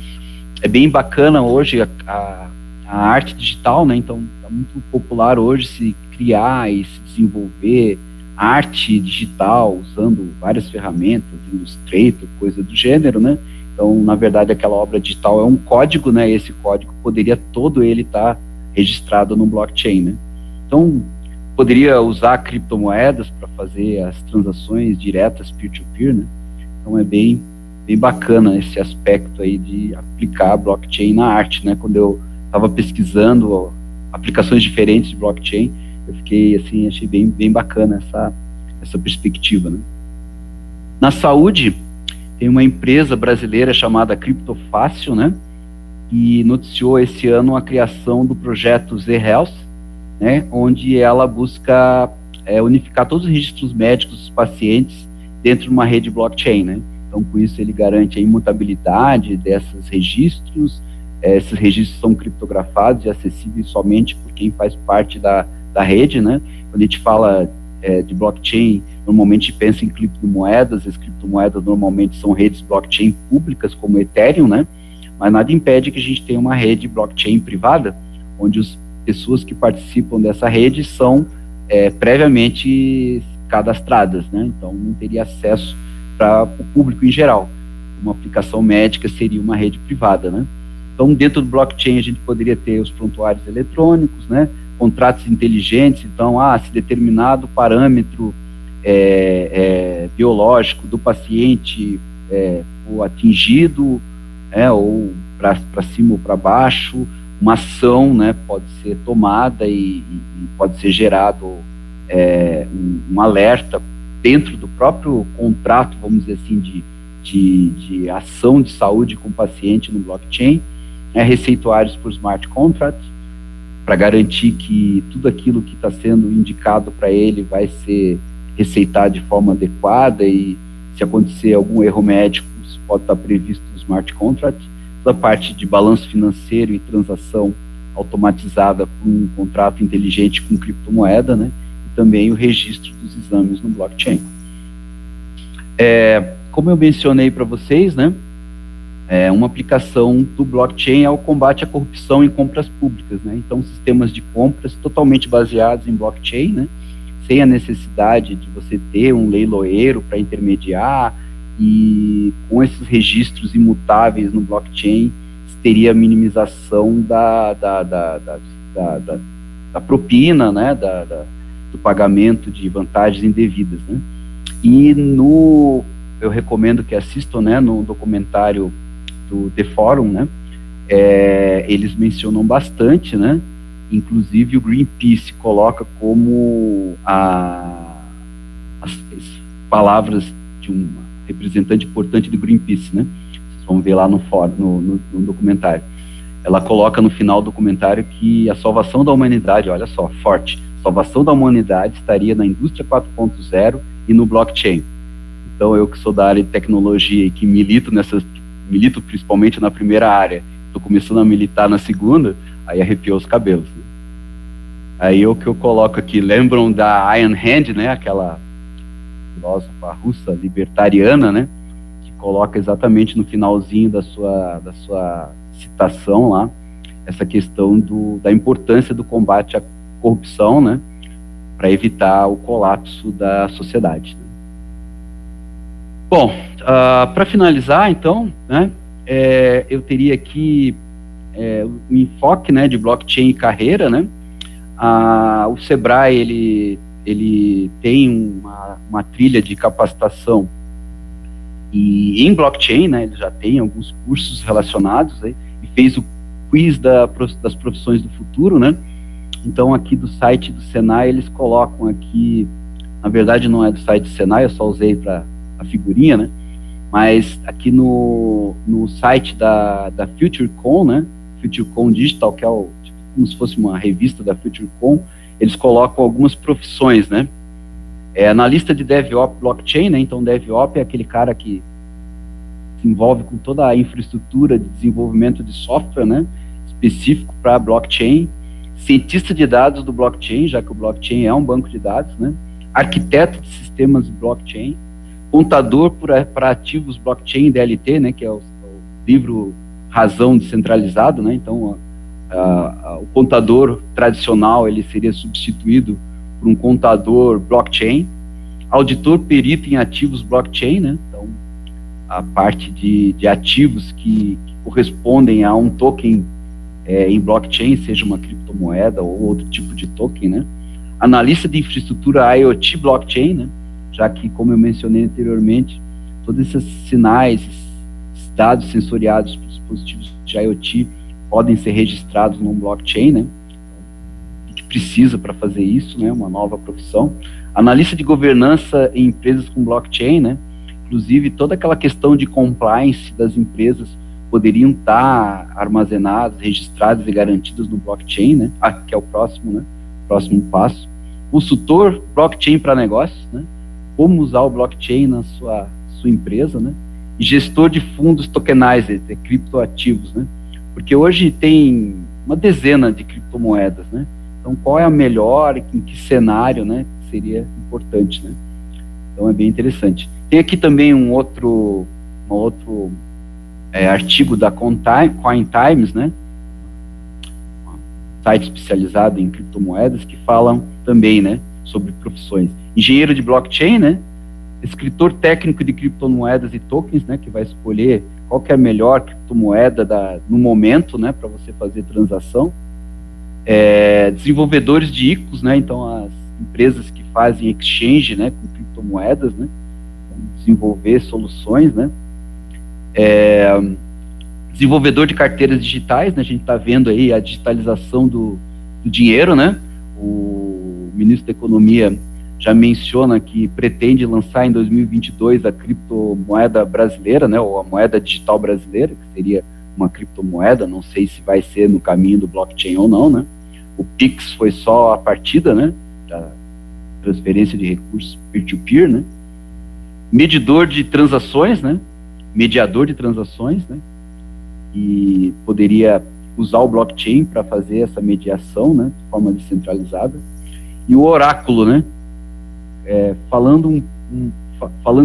É bem bacana hoje a arte digital, né? Então, está muito popular hoje se criar e se desenvolver arte digital usando várias ferramentas, Illustrator, coisa do gênero, né? Então, na verdade, aquela obra digital é um código, né? Esse código poderia todo ele estar registrado no blockchain, né? Então, poderia usar criptomoedas para fazer as transações diretas peer-to-peer, né? Então, é bem bacana esse aspecto aí de aplicar blockchain na arte, né? Quando eu estava pesquisando aplicações diferentes de blockchain, eu fiquei assim, achei bem bacana essa perspectiva, né? Na saúde, tem uma empresa brasileira chamada Criptofácil, né? Que noticiou esse ano a criação do projeto Z-Health, né? Onde ela busca unificar todos os registros médicos dos pacientes dentro de uma rede blockchain, né? Então, com isso, ele garante a imutabilidade desses registros. Esses registros são criptografados e acessíveis somente por quem faz parte da rede, né? Quando a gente fala de blockchain, normalmente pensa em criptomoedas. As criptomoedas normalmente são redes blockchain públicas, como Ethereum, né? Mas nada impede que a gente tenha uma rede blockchain privada, onde as pessoas que participam dessa rede são previamente cadastradas, né? Então, não teria acesso para o público em geral. Uma aplicação médica seria uma rede privada, né? Então, dentro do blockchain, a gente poderia ter os prontuários eletrônicos, né? Contratos inteligentes. Então, se determinado parâmetro biológico do paciente for atingido, ou para cima ou para baixo, uma ação, né, pode ser tomada e pode ser gerado um alerta dentro do próprio contrato, vamos dizer assim, de ação de saúde com o paciente no blockchain, receituários por smart contracts, para garantir que tudo aquilo que está sendo indicado para ele vai ser receitar de forma adequada e se acontecer algum erro médico, isso pode estar previsto no smart contract. Toda a parte de balanço financeiro e transação automatizada por um contrato inteligente com criptomoeda, né? E também o registro dos exames no blockchain. Como eu mencionei para vocês, né? Uma aplicação do blockchain é o combate à corrupção em compras públicas, né? Então, sistemas de compras totalmente baseados em blockchain, né? Sem a necessidade de você ter um leiloeiro para intermediar, e com esses registros imutáveis no blockchain, teria a minimização da propina, né? Do pagamento de vantagens indevidas, né? E eu recomendo que assistam, né, no documentário do The Forum, né, eles mencionam bastante, né, inclusive o Greenpeace coloca como as palavras de um representante importante do Greenpeace, né, vocês vão ver lá no documentário. Ela coloca no final do documentário que a salvação da humanidade, olha só, forte, a salvação da humanidade estaria na indústria 4.0 e no blockchain. Então, eu que sou da área de tecnologia e que milito principalmente na primeira área, estou começando a militar na segunda, aí arrepiou os cabelos. Né? Aí o que eu coloco aqui, lembram da Ayn Rand, né, aquela filósofa russa libertariana, né, que coloca exatamente no finalzinho da sua citação lá, essa questão da importância do combate à corrupção, né, para evitar o colapso da sociedade. Né? Bom, para finalizar, então, né, eu teria aqui o enfoque, né, de blockchain e carreira, né. O Sebrae ele tem uma trilha de capacitação em blockchain, né. Ele já tem alguns cursos relacionados, né, e fez o quiz das profissões do futuro, né. Então, aqui do site do Senai, eles colocam aqui, na verdade não é do site do Senai, eu só usei para a figurinha, né? Mas aqui no site da FutureCon, né? FutureCon Digital, que é como se fosse uma revista da FutureCon, eles colocam algumas profissões, né? Analista de DevOps Blockchain, né? Então, DevOps é aquele cara que se envolve com toda a infraestrutura de desenvolvimento de software, né? Específico para blockchain. Cientista de dados do blockchain, já que o blockchain é um banco de dados, né? Arquiteto de sistemas de blockchain. Contador para ativos blockchain DLT, né, que é o livro razão descentralizado, né, então o contador tradicional ele seria substituído por um contador blockchain, auditor perito em ativos blockchain, né, então a parte de ativos que correspondem a um token em blockchain, seja uma criptomoeda ou outro tipo de token, né, analista de infraestrutura IoT blockchain, né, já que, como eu mencionei anteriormente, todos esses sinais, esses dados sensoriados para os dispositivos de IoT podem ser registrados num blockchain, né? A gente precisa para fazer isso, né? Uma nova profissão. Analista de governança em empresas com blockchain, né? Inclusive, toda aquela questão de compliance das empresas poderiam estar armazenadas, registradas e garantidas no blockchain, né? Que é o próximo, né? Próximo passo. Consultor blockchain para negócios, né? Como usar o blockchain na sua empresa, né? E gestor de fundos tokenized, criptoativos, né? Porque hoje tem uma dezena de criptomoedas, né? Então, qual é a melhor, em que cenário, né? Seria importante, né? Então, é bem interessante. Tem aqui também um outro artigo da Coin Times, né? Um site especializado em criptomoedas que falam também, né? Sobre profissões. Engenheiro de blockchain, né? Escritor técnico de criptomoedas e tokens, né? Que vai escolher qual que é a melhor criptomoeda no momento, né? Para você fazer transação. Desenvolvedores de ICOs, né? Então, as empresas que fazem exchange, né? Com criptomoedas, né? Desenvolver soluções, né? Desenvolvedor de carteiras digitais, né? A gente está vendo aí a digitalização do dinheiro, né? O ministro da Economia já menciona que pretende lançar em 2022 a criptomoeda brasileira, né, ou a moeda digital brasileira, que seria uma criptomoeda, não sei se vai ser no caminho do blockchain ou não, né. O Pix foi só a partida, né, transferência de recursos peer-to-peer, né? Medidor de transações, né? Mediador de transações, né? E poderia usar o blockchain para fazer essa mediação, né? De forma descentralizada. E o oráculo, né? Falando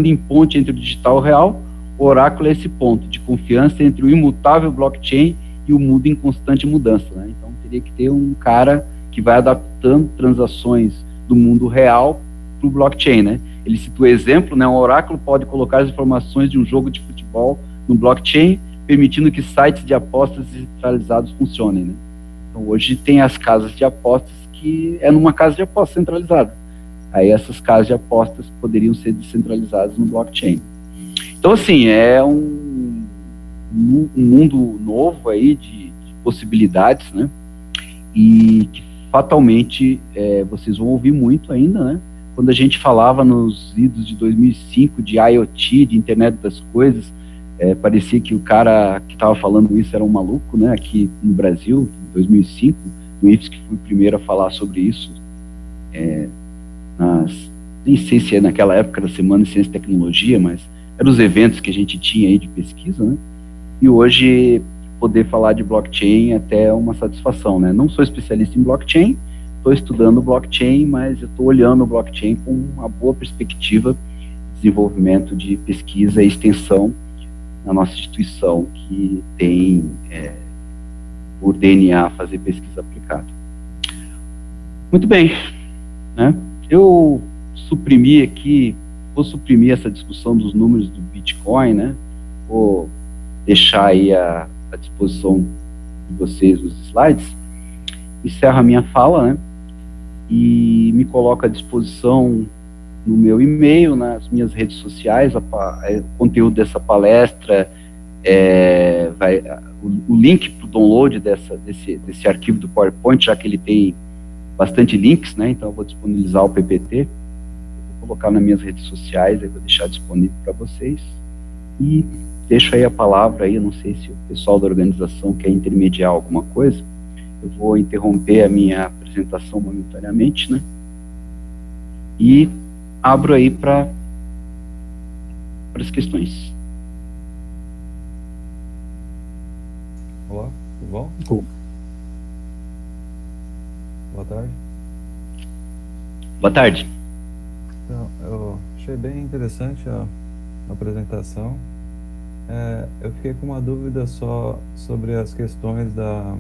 em ponte entre o digital e o real, o oráculo é esse ponto de confiança entre o imutável blockchain e o mundo em constante mudança, né? Então teria que ter um cara que vai adaptando transações do mundo real para o blockchain, né? Ele cita o exemplo, né? Um oráculo pode colocar as informações de um jogo de futebol no blockchain, permitindo que sites de apostas descentralizados funcionem, né? Então hoje tem as casas de apostas que é numa casa de apostas centralizada. Aí essas casas de apostas poderiam ser descentralizadas no blockchain. Então, assim, é um mundo novo aí de possibilidades, né? E que fatalmente vocês vão ouvir muito ainda, né? Quando a gente falava nos idos de 2005 de IoT, de Internet das Coisas, parecia que o cara que estava falando isso era um maluco, né? Aqui no Brasil, em 2005, o IFSC foi o primeiro a falar sobre isso, nem sei se é naquela época da Semana de Ciência e Tecnologia, mas eram os eventos que a gente tinha aí de pesquisa, né? E hoje poder falar de blockchain até é uma satisfação, né? Não sou especialista em blockchain, estou estudando blockchain, mas eu estou olhando o blockchain com uma boa perspectiva de desenvolvimento de pesquisa e extensão na nossa instituição, que tem por DNA fazer pesquisa aplicada. Muito bem, né? Eu vou suprimir essa discussão dos números do Bitcoin, né? Vou deixar aí à disposição de vocês os slides. Encerro a minha fala, né? E me coloco à disposição no meu e-mail, nas minhas redes sociais. O conteúdo dessa palestra, o link para o download desse arquivo do PowerPoint, já que ele tem bastante links, né? Então eu vou disponibilizar o PPT, vou colocar nas minhas redes sociais, aí vou deixar disponível para vocês. E deixo aí a palavra aí, eu não sei se o pessoal da organização quer intermediar alguma coisa. Eu vou interromper a minha apresentação momentaneamente, né? E abro aí para as questões. Olá, tudo bom? Boa tarde. Boa tarde. Então, eu achei bem interessante a apresentação. Eu fiquei com uma dúvida só sobre as questões da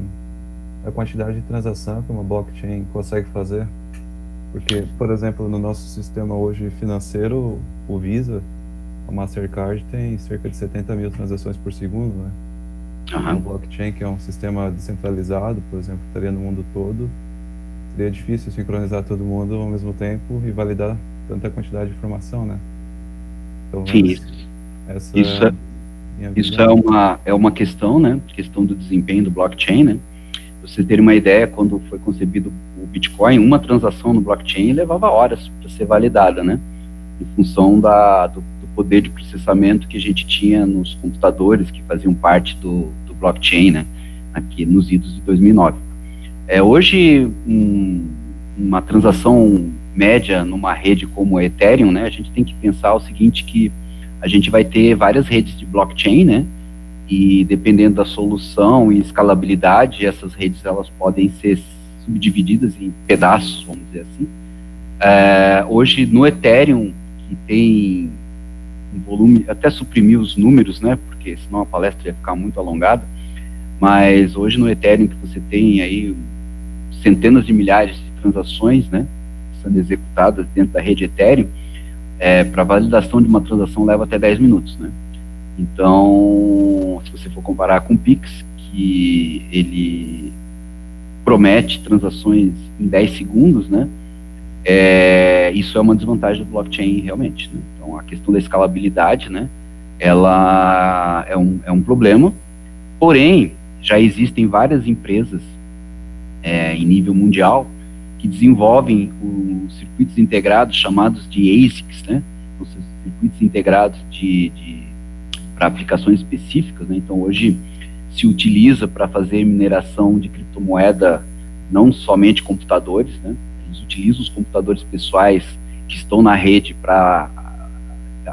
quantidade de transação que uma blockchain consegue fazer. Porque, por exemplo, no nosso sistema hoje financeiro, o Visa, a Mastercard tem cerca de 70 mil transações por segundo, né? Uhum. O blockchain, que é um sistema descentralizado, por exemplo, estaria no mundo todo, seria difícil sincronizar todo mundo ao mesmo tempo e validar tanta quantidade de informação, né? Então, Sim, isso é uma questão, né? Questão do desempenho do blockchain, né? Pra vocês terem uma ideia, quando foi concebido o Bitcoin, uma transação no blockchain levava horas para ser validada, né? Em função do poder de processamento que a gente tinha nos computadores que faziam parte do blockchain, né? Aqui nos idos de 2009. Hoje, uma transação média numa rede como a Ethereum, né? A gente tem que pensar o seguinte, que a gente vai ter várias redes de blockchain, né? E dependendo da solução e escalabilidade, essas redes elas podem ser subdivididas em pedaços, vamos dizer assim. Hoje no Ethereum, que tem um volume, até suprimir os números, né? Porque senão a palestra ia ficar muito alongada. Mas hoje no Ethereum que você tem aí centenas de milhares de transações, né? Sendo executadas dentro da rede Ethereum, para validação de uma transação leva até 10 minutos, né? Então, se você for comparar com o Pix, que ele promete transações em 10 segundos, né? Isso é uma desvantagem do blockchain, realmente, né? Então, a questão da escalabilidade, né? Ela é um problema, porém, já existem várias empresas em nível mundial que desenvolvem os circuitos integrados chamados de ASICs, né? Os circuitos integrados para aplicações específicas, né? Então hoje se utiliza para fazer mineração de criptomoeda não somente computadores, né? A eles utilizam os computadores pessoais que estão na rede para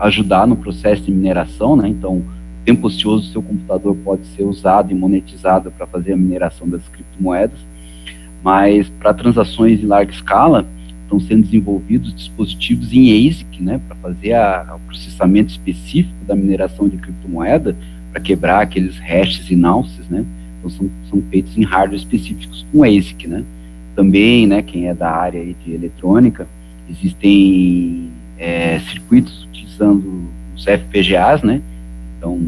ajudar no processo de mineração, né? Então, o tempo ocioso do seu computador pode ser usado e monetizado para fazer a mineração das criptomoedas, mas para transações em larga escala, estão sendo desenvolvidos dispositivos em ASIC, né, para fazer o processamento específico da mineração de criptomoeda, para quebrar aqueles hashes e nonces, né? Então são feitos em hardware específicos com ASIC, né? Também, né, quem é da área aí de eletrônica, existem circuitos utilizando os FPGAs, né? Então,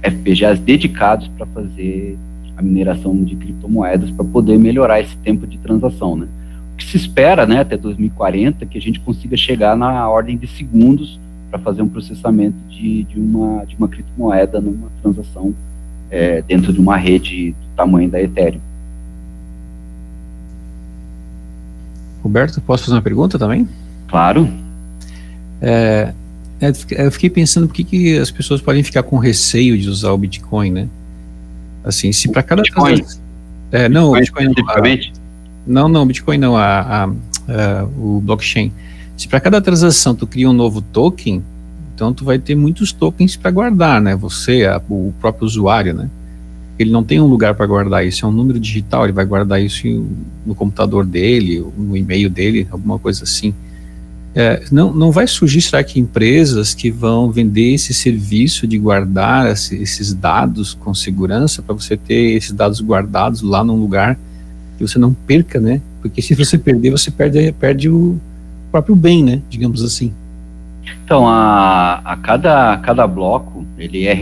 FPGAs dedicados para fazer a mineração de criptomoedas para poder melhorar esse tempo de transação, né? O que se espera, né, até 2040, que a gente consiga chegar na ordem de segundos para fazer um processamento de uma criptomoeda numa transação dentro de uma rede do tamanho da Ethereum. Roberto, posso fazer uma pergunta também? Claro. Eu fiquei pensando por que as pessoas podem ficar com receio de usar o Bitcoin, né? Assim, se para cada Bitcoin? não, o Bitcoin não, não, o Bitcoin não, o blockchain. Se para cada transação tu cria um novo token, então tu vai ter muitos tokens para guardar, né? O próprio usuário, né? Ele não tem um lugar para guardar isso, é um número digital, ele vai guardar isso no computador dele, no e-mail dele, alguma coisa assim. Não vai surgir, será que empresas que vão vender esse serviço de guardar esses dados com segurança, para você ter esses dados guardados lá num lugar que você não perca, né? Porque se você perder, você perde o próprio bem, né? Digamos assim. Então, a cada bloco, ele é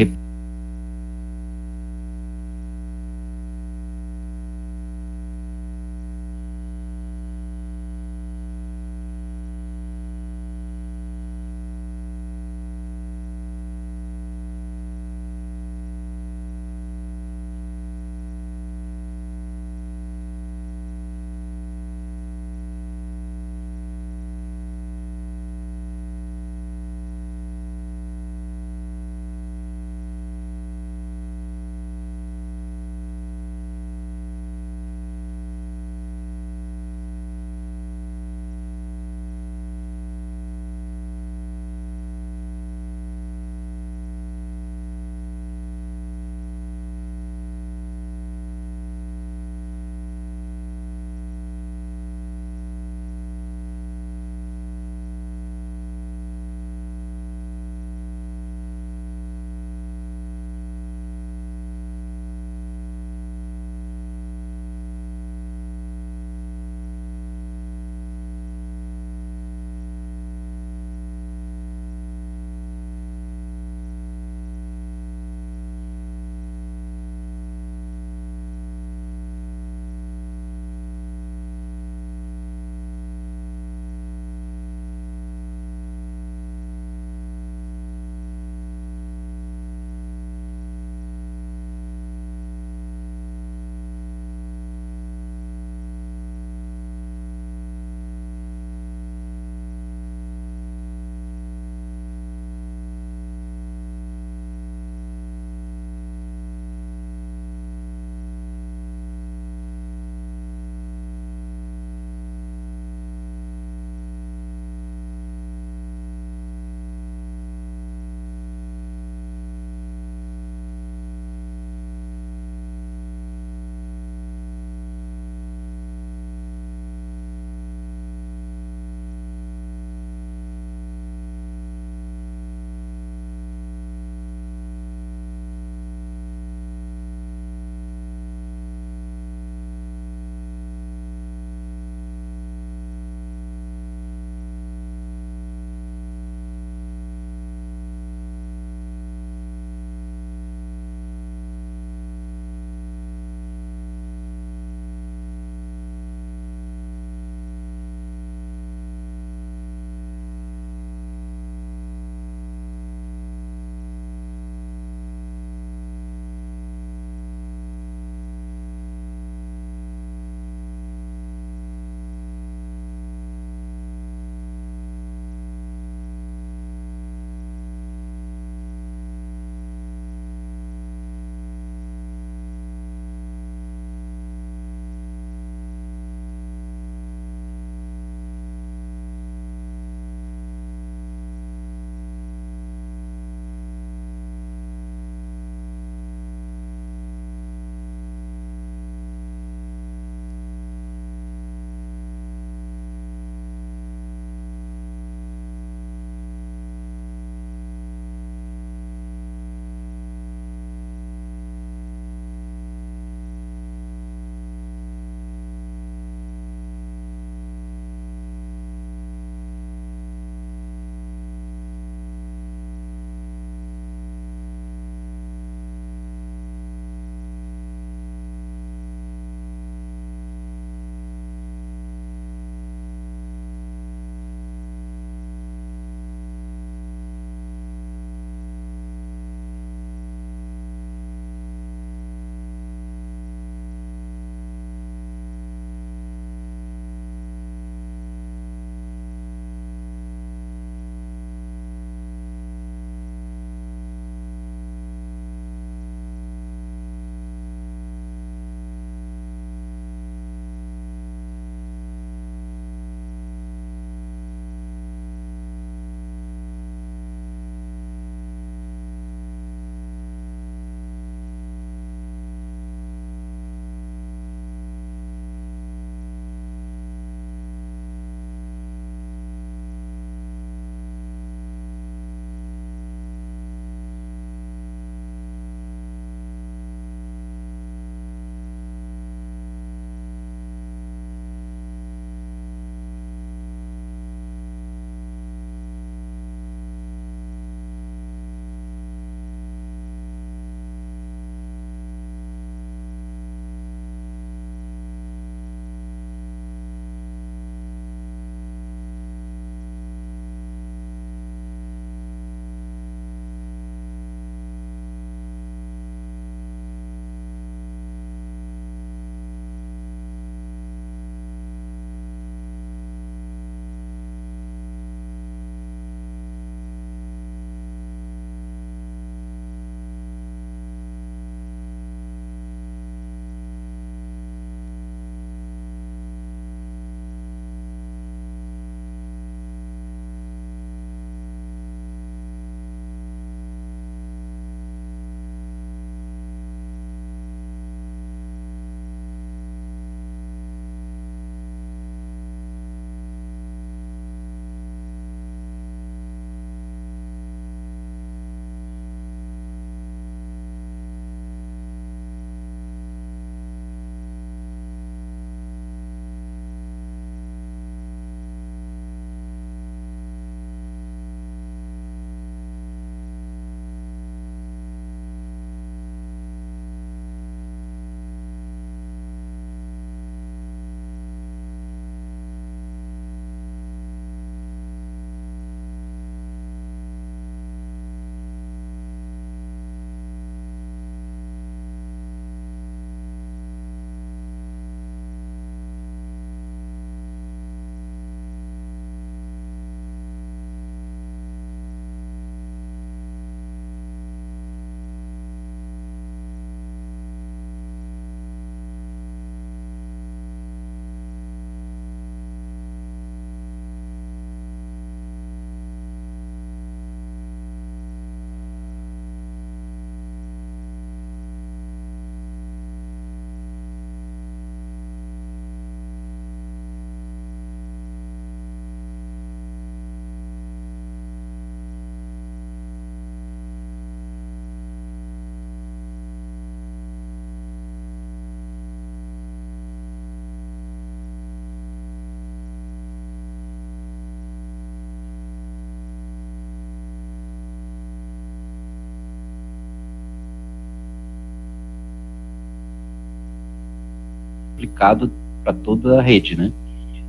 aplicado para toda a rede, né?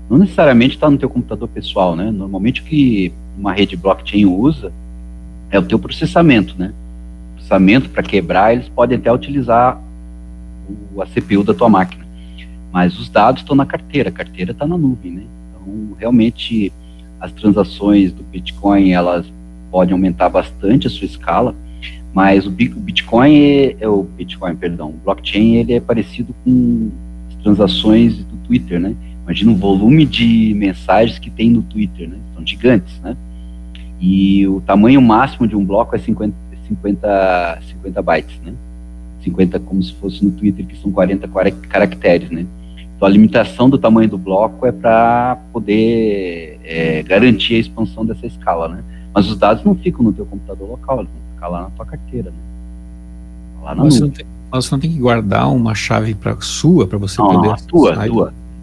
Não necessariamente está no teu computador pessoal, né? Normalmente o que uma rede blockchain usa é o teu processamento, né? Processamento para quebrar, eles podem até utilizar a CPU da tua máquina, mas os dados estão na carteira, a carteira está na nuvem, né? Então, realmente, as transações do Bitcoin, elas podem aumentar bastante a sua escala, mas o Bitcoin, o blockchain, ele é parecido com as transações do Twitter, né? Imagina o volume de mensagens que tem no Twitter, né? São gigantes, né? E o tamanho máximo de um bloco é 50 bytes, né? 50 como se fosse no Twitter, que são 40 caracteres, né? Então a limitação do tamanho do bloco é para poder garantir a expansão dessa escala, né? Mas os dados não ficam no teu computador local, eles vão ficar lá na tua carteira, né? Lá na nuvem. Mas você não tem que guardar uma chave sua para você não, poder a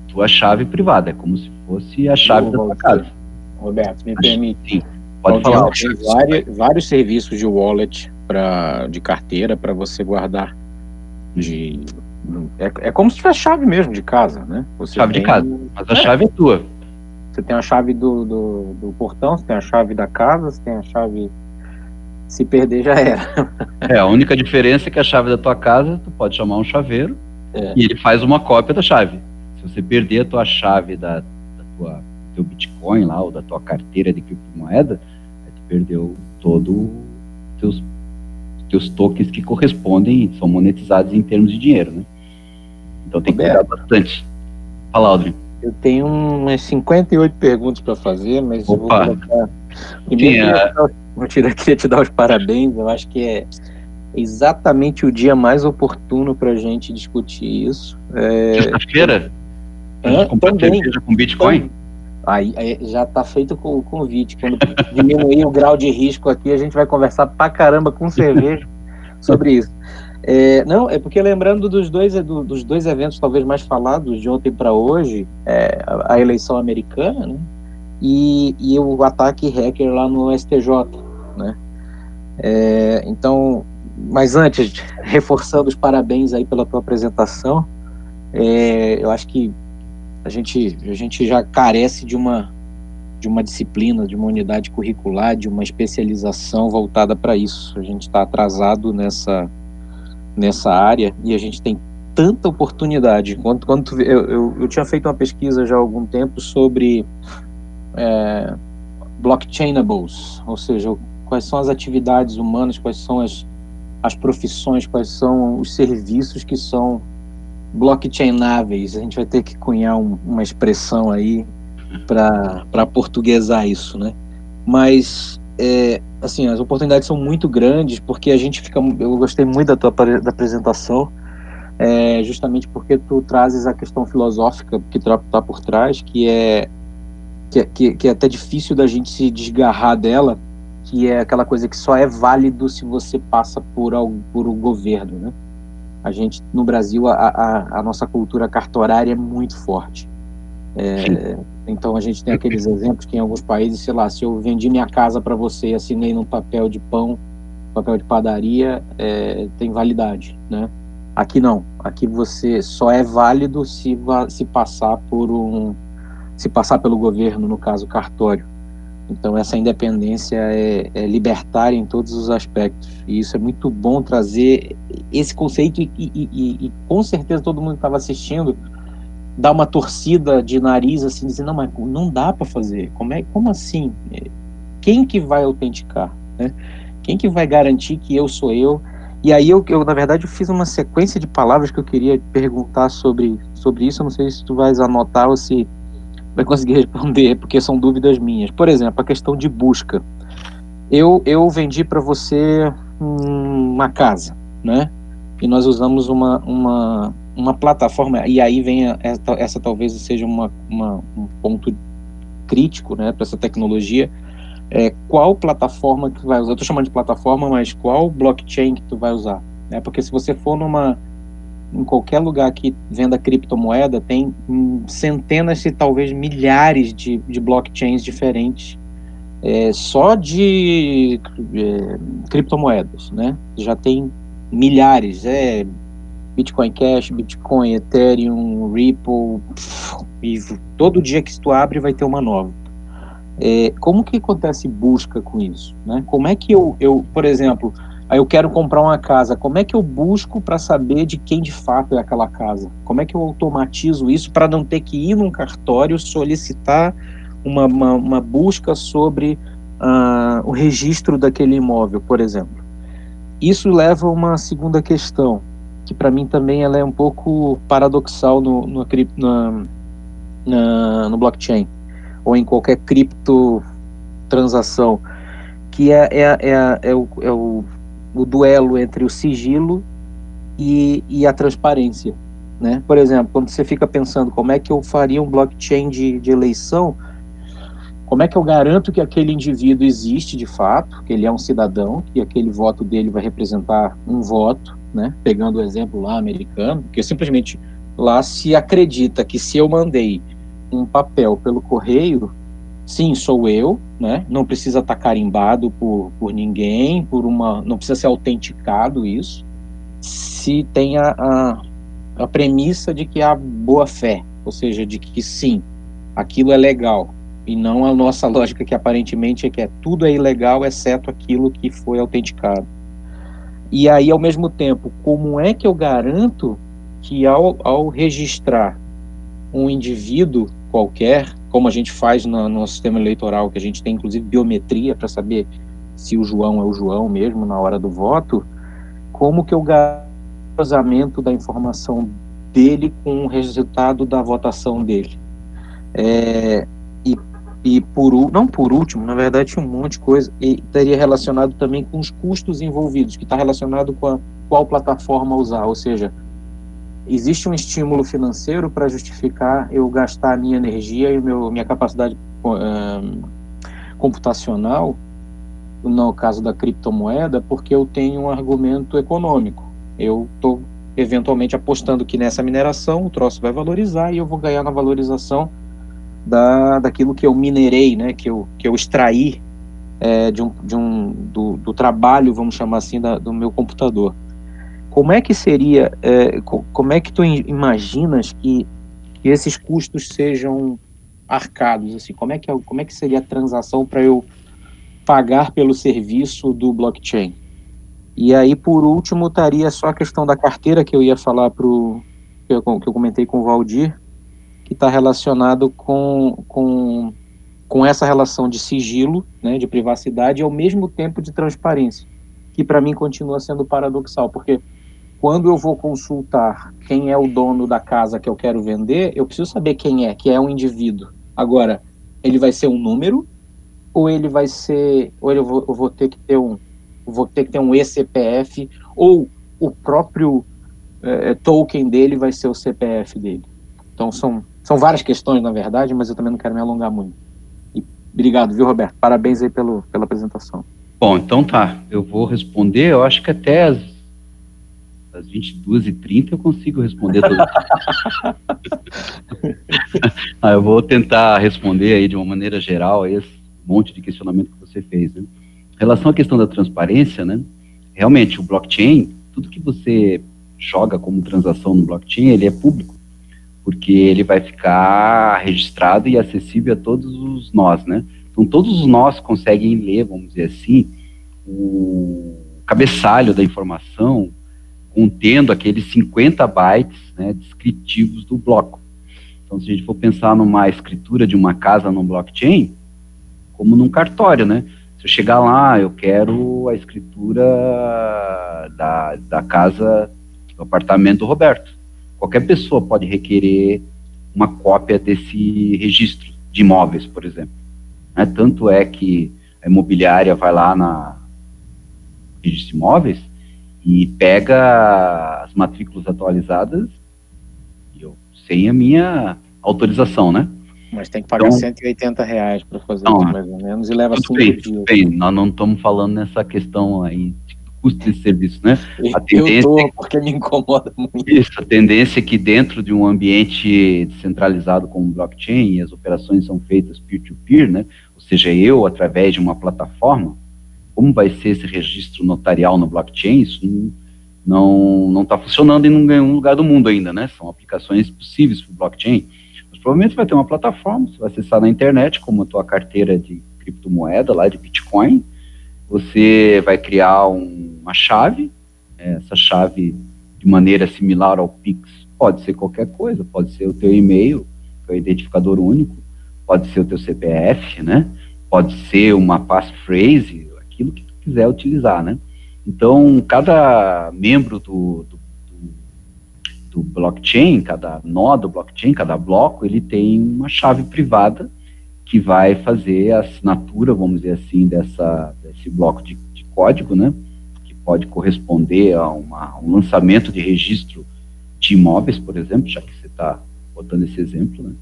tua chave privada, é como se fosse a chave da tua casa. Roberto, me permite. Sim, pode falar. Tem vários serviços de wallet de carteira para você guardar. É como se tivesse chave mesmo de casa, né? Chave de casa, mas a chave é tua. Você tem a chave do portão, você tem a chave da casa, você tem a chave... Se perder, já era. A única diferença é que a chave da tua casa, tu pode chamar um chaveiro e ele faz uma cópia da chave. Se você perder a tua chave do teu Bitcoin lá, ou da tua carteira de criptomoeda, aí tu perdeu todo teus tokens que correspondem, são monetizados em termos de dinheiro, né? Então tem que cuidar bastante. Fala, Aldrin. Eu tenho umas 58 perguntas para fazer, mas eu vou colocar... Primeiro, queria te dar os parabéns. Eu acho que é exatamente o dia mais oportuno para a gente discutir isso. Sexta-feira? Também. Com Bitcoin? Aí já está feito com o convite. Quando diminuir o grau de risco aqui, a gente vai conversar pra caramba com cerveja sobre isso. Não, é porque lembrando dos dois eventos talvez mais falados de ontem para hoje, a eleição americana, né, e o ataque hacker lá no STJ, né? Então, mas antes, reforçando os parabéns aí pela tua apresentação, eu acho que a gente já carece de uma disciplina, de uma unidade curricular, de uma especialização voltada para isso. A gente está atrasado nessa área e a gente tem tanta oportunidade. Eu tinha feito uma pesquisa já há algum tempo sobre blockchainables, ou seja, quais são as atividades humanas, quais são as profissões, quais são os serviços que são blockchaináveis. A gente vai ter que cunhar uma expressão aí para portuguesar isso, né? Mas assim, as oportunidades são muito grandes, porque eu gostei muito da apresentação, justamente porque tu trazes a questão filosófica que está por trás, que é até difícil da gente se desgarrar dela, que é aquela coisa que só é válido se você passa por o governo, né? A gente, no Brasil, a nossa cultura cartorária é muito forte. Então a gente tem aqueles exemplos que em alguns países, sei lá, se eu vendi minha casa para você e assinei num papel de pão, papel de padaria, tem validade, né? Aqui não. Aqui você só é válido se passar pelo governo, no caso cartório. Então essa independência é libertária em todos os aspectos, e isso é muito bom trazer esse conceito, e com certeza todo mundo que estava assistindo dá uma torcida de nariz assim, dizendo, não, mas não dá para fazer, como assim? Quem que vai autenticar, né? Quem que vai garantir que eu sou eu? E aí eu na verdade eu fiz uma sequência de palavras que eu queria perguntar sobre isso. Eu não sei se tu vais anotar ou se vai conseguir responder, porque são dúvidas minhas. Por exemplo, a questão de busca. Eu vendi para você uma casa, né? E nós usamos uma plataforma, e aí vem essa talvez seja um ponto crítico, né, para essa tecnologia. Qual plataforma que tu vai usar? Eu estou chamando de plataforma, mas qual blockchain que tu vai usar? Porque se você for em qualquer lugar que venda criptomoeda, tem centenas e talvez milhares de blockchains diferentes, só de criptomoedas, né? Já tem milhares, Bitcoin Cash, Bitcoin, Ethereum, Ripple, e todo dia que tu abre vai ter uma nova. Como que acontece busca com isso, né? Como é que eu, por exemplo, aí eu quero comprar uma casa, como é que eu busco para saber de quem de fato é aquela casa? Como é que eu automatizo isso para não ter que ir num cartório solicitar uma busca sobre o registro daquele imóvel, por exemplo? Isso leva a uma segunda questão, que para mim também ela é um pouco paradoxal no blockchain, ou em qualquer criptotransação, que é o duelo entre o sigilo e a transparência, né? Por exemplo, quando você fica pensando como é que eu faria um blockchain de eleição, como é que eu garanto que aquele indivíduo existe de fato, que ele é um cidadão, que aquele voto dele vai representar um voto, né? Pegando o exemplo lá americano, que simplesmente lá se acredita que se eu mandei um papel pelo correio, sim, sou eu, né? Não precisa estar carimbado por ninguém, não precisa ser autenticado isso, se tem a premissa de que há boa fé, ou seja, de que sim, aquilo é legal, e não a nossa lógica que aparentemente é que tudo é ilegal, exceto aquilo que foi autenticado. E aí, ao mesmo tempo, como é que eu garanto que ao registrar um indivíduo qualquer, como a gente faz no sistema eleitoral, que a gente tem inclusive biometria para saber se o João é o João mesmo na hora do voto, como que eu garanto o cruzamento da informação dele com o resultado da votação dele? Não por último, na verdade tinha um monte de coisa, e estaria relacionado também com os custos envolvidos, que está relacionado com qual plataforma usar, ou seja, existe um estímulo financeiro para justificar eu gastar a minha energia e minha capacidade computacional, no caso da criptomoeda, porque eu tenho um argumento econômico. Eu estou eventualmente apostando que nessa mineração o troço vai valorizar e eu vou ganhar na valorização daquilo que eu minerei, né, que eu extraí do trabalho, vamos chamar assim, do meu computador. Como é que seria, como é que tu imaginas que esses custos sejam arcados? Assim, como é que seria a transação para eu pagar pelo serviço do blockchain? E aí, por último, estaria só a questão da carteira que eu ia falar que eu comentei com o Valdir, que está relacionado com essa relação de sigilo, né, de privacidade, e ao mesmo tempo de transparência, que para mim continua sendo paradoxal, porque quando eu vou consultar quem é o dono da casa que eu quero vender, eu preciso saber quem é, que é um indivíduo. Agora, ele vai ser um número, ou ele vai ser, ou eu vou ter que ter um eCPF, ou o próprio token dele vai ser o CPF dele. Então são várias questões, na verdade, mas eu também não quero me alongar muito. E obrigado, viu, Roberto? Parabéns aí pela apresentação. Bom, então tá. Eu vou responder, eu acho que até às 22h30 eu consigo responder tudo. Eu vou tentar responder aí de uma maneira geral a esse monte de questionamento que você fez, né? Em relação à questão da transparência, né? Realmente, o blockchain, tudo que você joga como transação no blockchain, ele é público, porque ele vai ficar registrado e acessível a todos os nós, né? Então, todos os nós conseguem ler, vamos dizer assim, o cabeçalho da informação contendo aqueles 50 bytes, né, descritivos do bloco. Então, se a gente for pensar numa escritura de uma casa no blockchain, como num cartório, né? Se eu chegar lá, eu quero a escritura da casa, do apartamento do Roberto. Qualquer pessoa pode requerer uma cópia desse registro de imóveis, por exemplo. Né? Tanto é que a imobiliária vai lá na registro de imóveis e pega as matrículas atualizadas sem a minha autorização, né? Mas tem que pagar então, R$180 para fazer isso, mais ou menos, e leva 5 dias. Tudo bem, nós não estamos falando nessa questão aí do custo desse serviço, né? Porque me incomoda muito. Isso, a tendência é que dentro de um ambiente descentralizado como o blockchain, as operações são feitas peer-to-peer, né? Ou seja, eu, através de uma plataforma, como vai ser esse registro notarial no blockchain, isso não está funcionando em nenhum lugar do mundo ainda, né? São aplicações possíveis para o blockchain. Mas provavelmente vai ter uma plataforma, você vai acessar na internet, como a tua carteira de criptomoeda lá, de Bitcoin, você vai criar uma chave, essa chave de maneira similar ao Pix, pode ser qualquer coisa, pode ser o teu e-mail, que é o identificador único, pode ser o teu CPF, né? Pode ser uma passphrase, aquilo que tu quiser utilizar, né? Então, cada membro do blockchain, cada nó do blockchain, cada bloco, ele tem uma chave privada que vai fazer a assinatura, vamos dizer assim, desse bloco de código, né? Que pode corresponder a um lançamento de registro de imóveis, por exemplo, já que você está botando esse exemplo, né?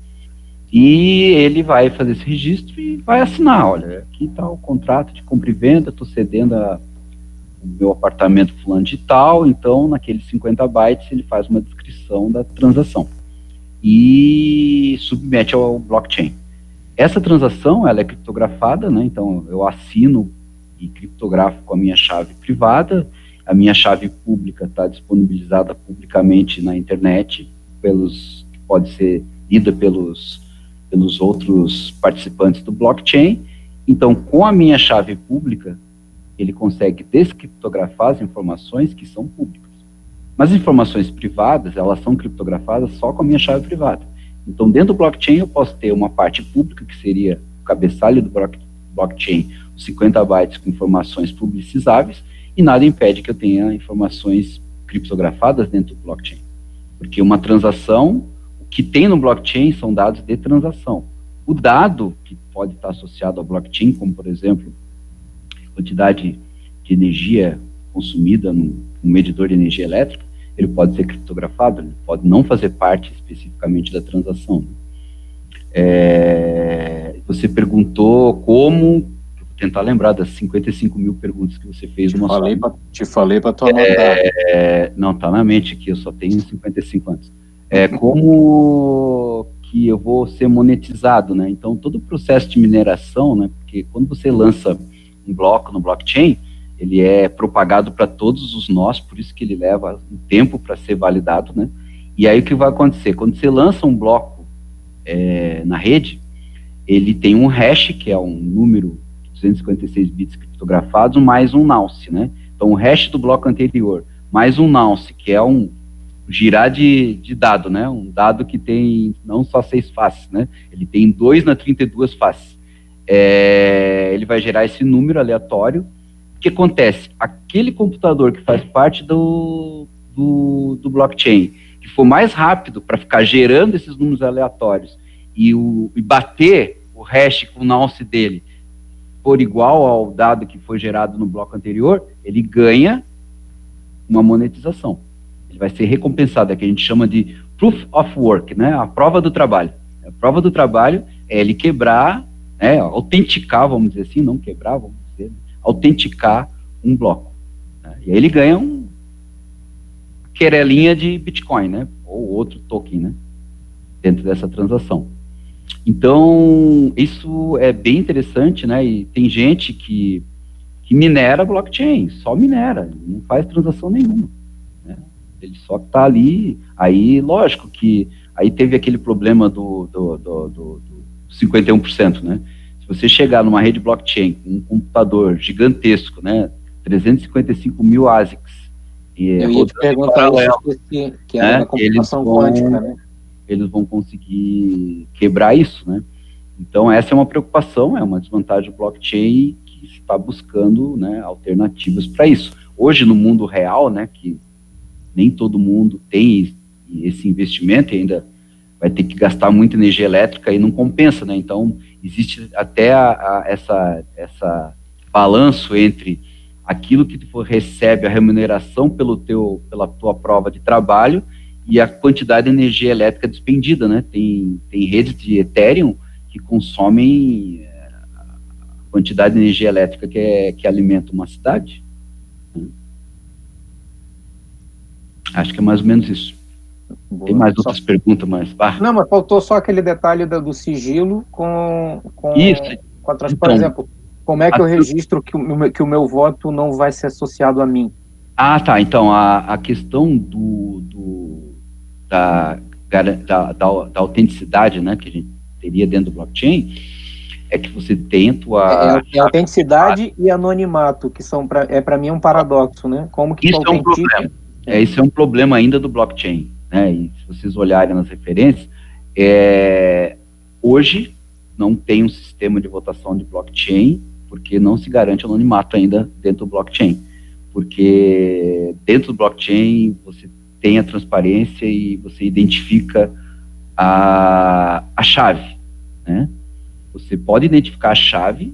E ele vai fazer esse registro e vai assinar, olha, aqui está o contrato de compra e venda, estou cedendo o meu apartamento fulano de tal, então naqueles 50 bytes ele faz uma descrição da transação e submete ao blockchain. Essa transação, ela é criptografada, né? Então eu assino e criptografo com a minha chave privada, a minha chave pública está disponibilizada publicamente na internet, pode ser lida pelos outros participantes do blockchain. Então, com a minha chave pública, ele consegue descriptografar as informações que são públicas. Mas as informações privadas, elas são criptografadas só com a minha chave privada. Então, dentro do blockchain, eu posso ter uma parte pública, que seria o cabeçalho do blockchain, os 50 bytes com informações publicizáveis, e nada impede que eu tenha informações criptografadas dentro do blockchain. Porque uma transação, o que tem no blockchain são dados de transação. O dado que pode estar associado ao blockchain, como, por exemplo, quantidade de energia consumida num medidor de energia elétrica, ele pode ser criptografado, ele pode não fazer parte especificamente da transação. Você perguntou como, eu vou tentar lembrar das 55 mil perguntas que você fez. Te falei para tu anotar. Não, tá na mente aqui, eu só tenho 55 anos. Como que eu vou ser monetizado, né? Então, todo o processo de mineração, né? Porque quando você lança um bloco no blockchain, ele é propagado para todos os nós, por isso que ele leva um tempo para ser validado, né? E aí o que vai acontecer? Quando você lança um bloco na rede, ele tem um hash, que é um número de 256 bits criptografados, mais um nonce, né? Então o hash do bloco anterior, mais um nonce, que é um girar de dado, né? Um dado que tem não só 6 faces, né? Ele tem 2 na 32 faces. Ele vai gerar esse número aleatório. O que acontece? Aquele computador que faz parte do blockchain, que for mais rápido para ficar gerando esses números aleatórios e bater o hash com o nonce dele for igual ao dado que foi gerado no bloco anterior, ele ganha uma monetização. Ele vai ser recompensado, é que a gente chama de proof of work, né? A prova do trabalho. A prova do trabalho é ele quebrar, autenticar, vamos dizer assim, não quebrar, vamos dizer, autenticar um bloco. Né? E aí ele ganha uma querelinha de Bitcoin, né? Ou outro token, né? Dentro dessa transação. Então, isso é bem interessante, né? E tem gente que minera blockchain, só minera, não faz transação nenhuma. Né? Ele só está ali. Aí, lógico que aí teve aquele problema do 51%, né? Se você chegar numa rede blockchain com um computador gigantesco, né? 355 mil ASICs. Eu ia te perguntar isso, que era a computação quântica, né? Eles vão conseguir quebrar isso, né? Então, essa é uma preocupação, é uma desvantagem do blockchain que está buscando, né, alternativas para isso. Hoje, no mundo real, né, que nem todo mundo tem esse investimento e ainda vai ter que gastar muita energia elétrica e não compensa, né? Então, existe até essa balanço entre aquilo que tu recebe, a remuneração pela tua prova de trabalho e a quantidade de energia elétrica despendida, né? Tem redes de Ethereum que consomem a quantidade de energia elétrica que alimenta uma cidade. Acho que é mais ou menos isso. Boa. Tem mais outras perguntas, mas... Não, mas faltou só aquele detalhe do sigilo com a transparência. Por exemplo, como é que eu registro que o meu voto não vai ser associado a mim? Tá. Então, a questão da autenticidade, né, que a gente teria dentro do blockchain, é que você tem a tua... autenticidade e anonimato, que são, para mim, um paradoxo, né? Como que isso é um problema. Isso é um problema ainda do blockchain, né? E se vocês olharem nas referências, hoje não tem um sistema de votação de blockchain, porque não se garante anonimato ainda dentro do blockchain. Porque dentro do blockchain você tem a transparência e você identifica a chave, né? Você pode identificar a chave,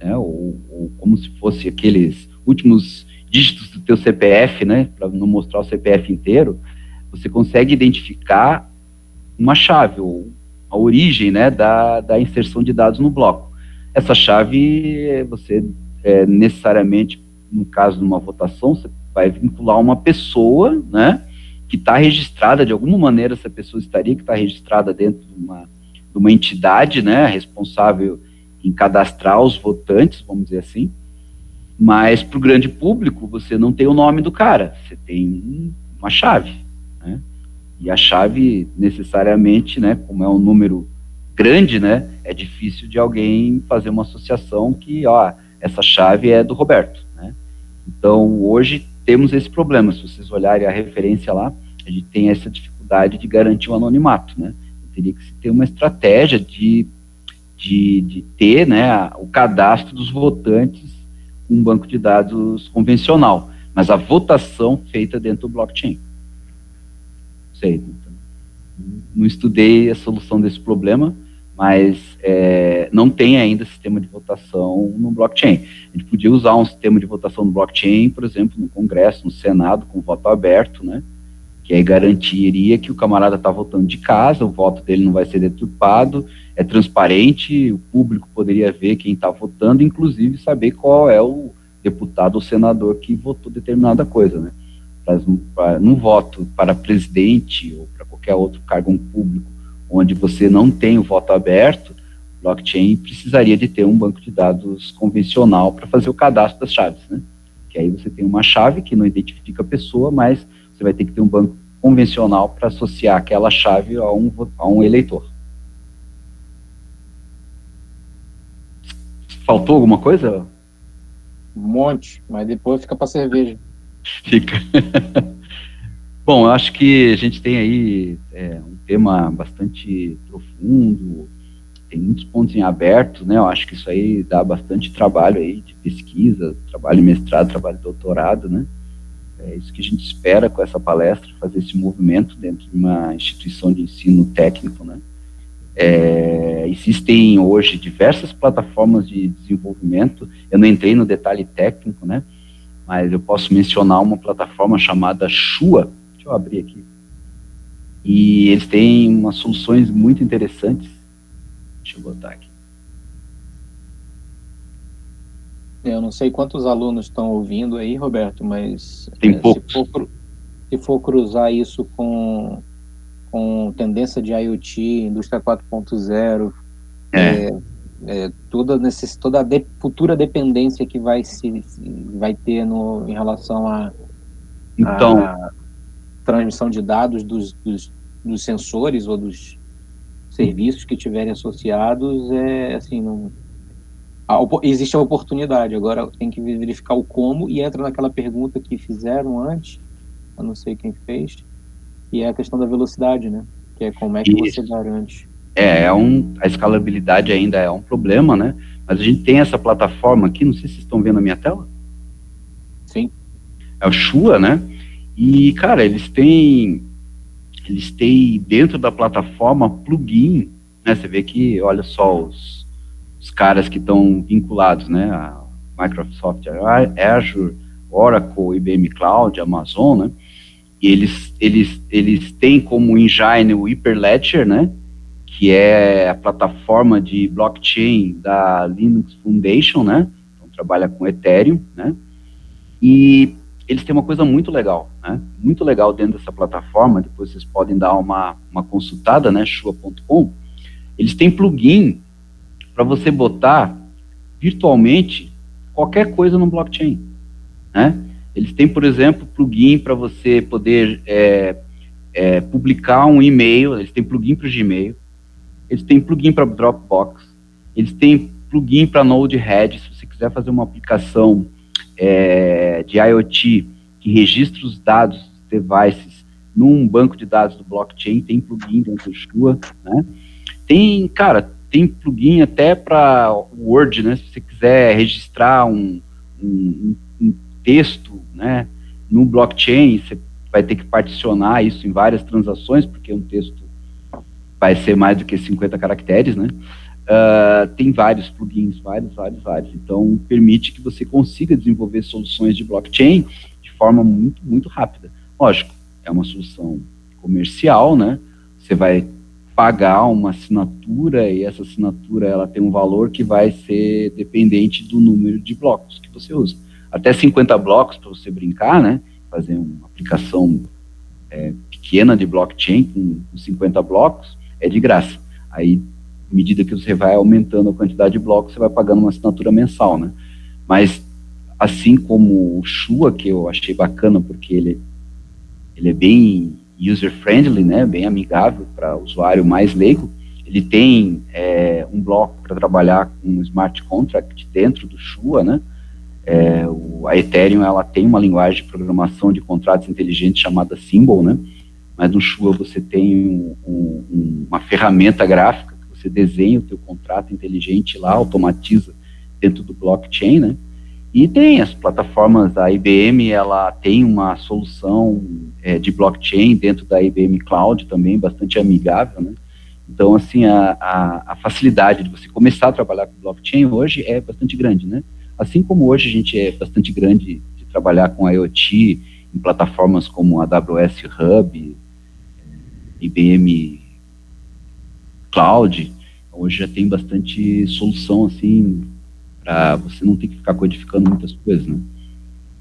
né, ou como se fosse aqueles últimos dígitos do teu CPF, né, para não mostrar o CPF inteiro, você consegue identificar uma chave, ou a origem, né, da inserção de dados no bloco. Essa chave, você necessariamente, no caso de uma votação, você vai vincular uma pessoa, né, que está registrada, de alguma maneira essa pessoa estaria que está registrada dentro de uma entidade, né, responsável em cadastrar os votantes, vamos dizer assim, mas para o grande público você não tem o nome do cara, você tem uma chave, né, e a chave necessariamente, né, como é um número grande, né, é difícil de alguém fazer uma associação que, essa chave é do Roberto, né. Então hoje temos esse problema, se vocês olharem a referência lá, a gente tem essa dificuldade de garantir o anonimato, né. Teria que se ter uma estratégia de ter, né, o cadastro dos votantes com um banco de dados convencional, mas a votação feita dentro do blockchain. Não sei, não estudei a solução desse problema, mas não tem ainda sistema de votação no blockchain. A gente podia usar um sistema de votação no blockchain, por exemplo, no Congresso, no Senado, com voto aberto, né, que aí garantiria que o camarada está votando de casa, o voto dele não vai ser deturpado, é transparente, o público poderia ver quem está votando, inclusive saber qual é o deputado ou senador que votou determinada coisa, né? Num voto para presidente ou para qualquer outro cargo público, onde você não tem o voto aberto, o blockchain precisaria de ter um banco de dados convencional para fazer o cadastro das chaves, né? Que aí você tem uma chave que não identifica a pessoa, mas você vai ter que ter um banco convencional para associar aquela chave a um eleitor. Faltou alguma coisa? Um monte, mas depois fica para cerveja. Fica. Bom, eu acho que a gente tem aí um tema bastante profundo, tem muitos pontos em aberto, né? Eu acho que isso aí dá bastante trabalho aí de pesquisa, trabalho de mestrado, trabalho de doutorado, né? É isso que a gente espera com essa palestra, fazer esse movimento dentro de uma instituição de ensino técnico, né? Existem hoje diversas plataformas de desenvolvimento, eu não entrei no detalhe técnico, né? Mas eu posso mencionar uma plataforma chamada Shua, deixa eu abrir aqui, e eles têm umas soluções muito interessantes, deixa eu botar aqui. Eu não sei quantos alunos estão ouvindo aí, Roberto, mas tem poucos. Se for cruzar isso com tendência de IoT, indústria 4.0, toda a futura dependência que vai ter em relação à transmissão de dados dos sensores ou dos serviços que tiverem associados, existe a oportunidade. Agora tem que verificar o como, e entra naquela pergunta que fizeram antes, eu não sei quem fez, que é a questão da velocidade, né? Que é como é que você garante. A escalabilidade ainda é um problema, né? Mas a gente tem essa plataforma aqui, não sei se vocês estão vendo a minha tela. Sim. É o Shua, né? E, cara, eles têm dentro da plataforma plugin, né? Você vê que, olha só, os caras que estão vinculados, né? A Microsoft Azure, Oracle, IBM Cloud, Amazon, né? E eles têm como engine o Hyperledger, né? Que é a plataforma de blockchain da Linux Foundation, né? Então trabalha com Ethereum, né? E eles têm uma coisa muito legal, né? Muito legal dentro dessa plataforma, depois vocês podem dar uma consultada, né? Shua.com. Eles têm plugin para você botar virtualmente qualquer coisa no blockchain, né? Eles têm, por exemplo, plugin para você poder publicar um e-mail, eles têm plugin para o Gmail, eles têm plugin para Dropbox, eles têm plugin para Node-RED. Se você quiser fazer uma aplicação de IoT que registra os dados dos devices num banco de dados do blockchain, tem plugin dentro do Shua, né? Tem plugin até para Word, né? Se você quiser registrar um texto, né, no blockchain, você vai ter que particionar isso em várias transações, porque um texto vai ser mais do que 50 caracteres, né? Tem vários plugins, vários. Então, permite que você consiga desenvolver soluções de blockchain de forma muito, muito rápida. Lógico, é uma solução comercial, né? Você vai pagar uma assinatura e essa assinatura ela tem um valor que vai ser dependente do número de blocos que você usa. Até 50 blocos para você brincar, né? Fazer uma aplicação pequena de blockchain com 50 blocos é de graça. Aí, à medida que você vai aumentando a quantidade de blocos, você vai pagando uma assinatura mensal, né? Mas, assim como o Shua, que eu achei bacana, porque ele é bem user-friendly, né? Bem amigável para o usuário mais leigo, ele tem um bloco para trabalhar com um smart contract dentro do Shua, né? A Ethereum, ela tem uma linguagem de programação de contratos inteligentes chamada Symbol, né? Mas no Shua você tem uma ferramenta gráfica que você desenha o teu contrato inteligente lá, automatiza dentro do blockchain, né? E tem as plataformas, a IBM, ela tem uma solução de blockchain dentro da IBM Cloud também, bastante amigável, né? Então, assim, a facilidade de você começar a trabalhar com blockchain hoje é bastante grande, né? Assim como hoje a gente é bastante grande de trabalhar com IoT em plataformas como a AWS Hub, IBM Cloud, hoje já tem bastante solução, assim, para você não ter que ficar codificando muitas coisas, né?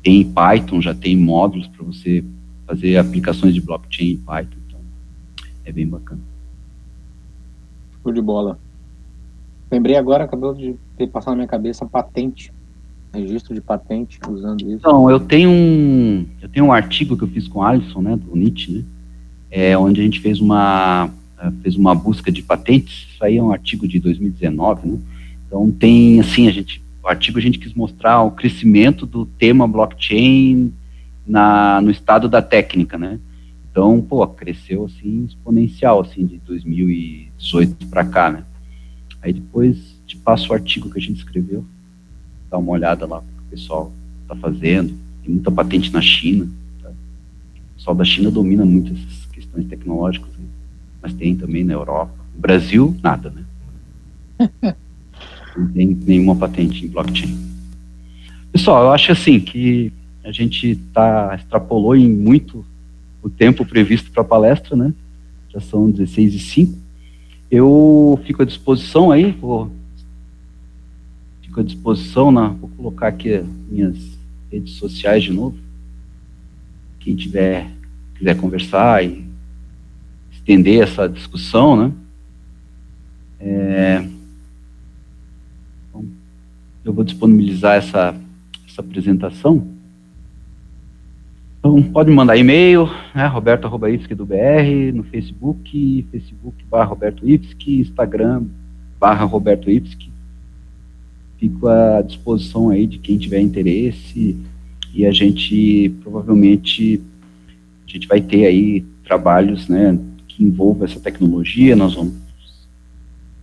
Tem Python, já tem módulos para você fazer aplicações de blockchain em Python, então é bem bacana. Show de bola. Lembrei agora, acabou de ter passado na minha cabeça, patente. Registro de patente usando isso. Então, eu tenho um artigo que eu fiz com o Alisson, né, do NIT, né, onde a gente fez uma busca de patentes. Isso aí é um artigo de 2019, né? Então tem, assim, o artigo a gente quis mostrar o crescimento do tema blockchain no estado da técnica, né? Então, cresceu, assim, exponencial, assim, de 2018 para cá, né? Aí depois te passo o artigo que a gente escreveu, dá uma olhada lá o que o pessoal está fazendo. Tem muita patente na China, tá? O pessoal da China domina muito essas questões tecnológicas, né? Mas tem também na Europa. No Brasil, nada, né? Não tem nenhuma patente em blockchain. Pessoal, eu acho assim que a gente extrapolou em muito o tempo previsto para a palestra, né? Já são 16h05. Eu fico à disposição aí, vou colocar aqui as minhas redes sociais de novo. Quem quiser conversar e estender essa discussão, né? Então, eu vou disponibilizar essa apresentação. Então, pode me mandar e-mail, né, roberto@ipsc.br, no Facebook, facebook.com/robertoipsc, Instagram/robertoipsc. Fico à disposição aí de quem tiver interesse, e a gente provavelmente vai ter aí trabalhos, né, que envolvam essa tecnologia. Nós vamos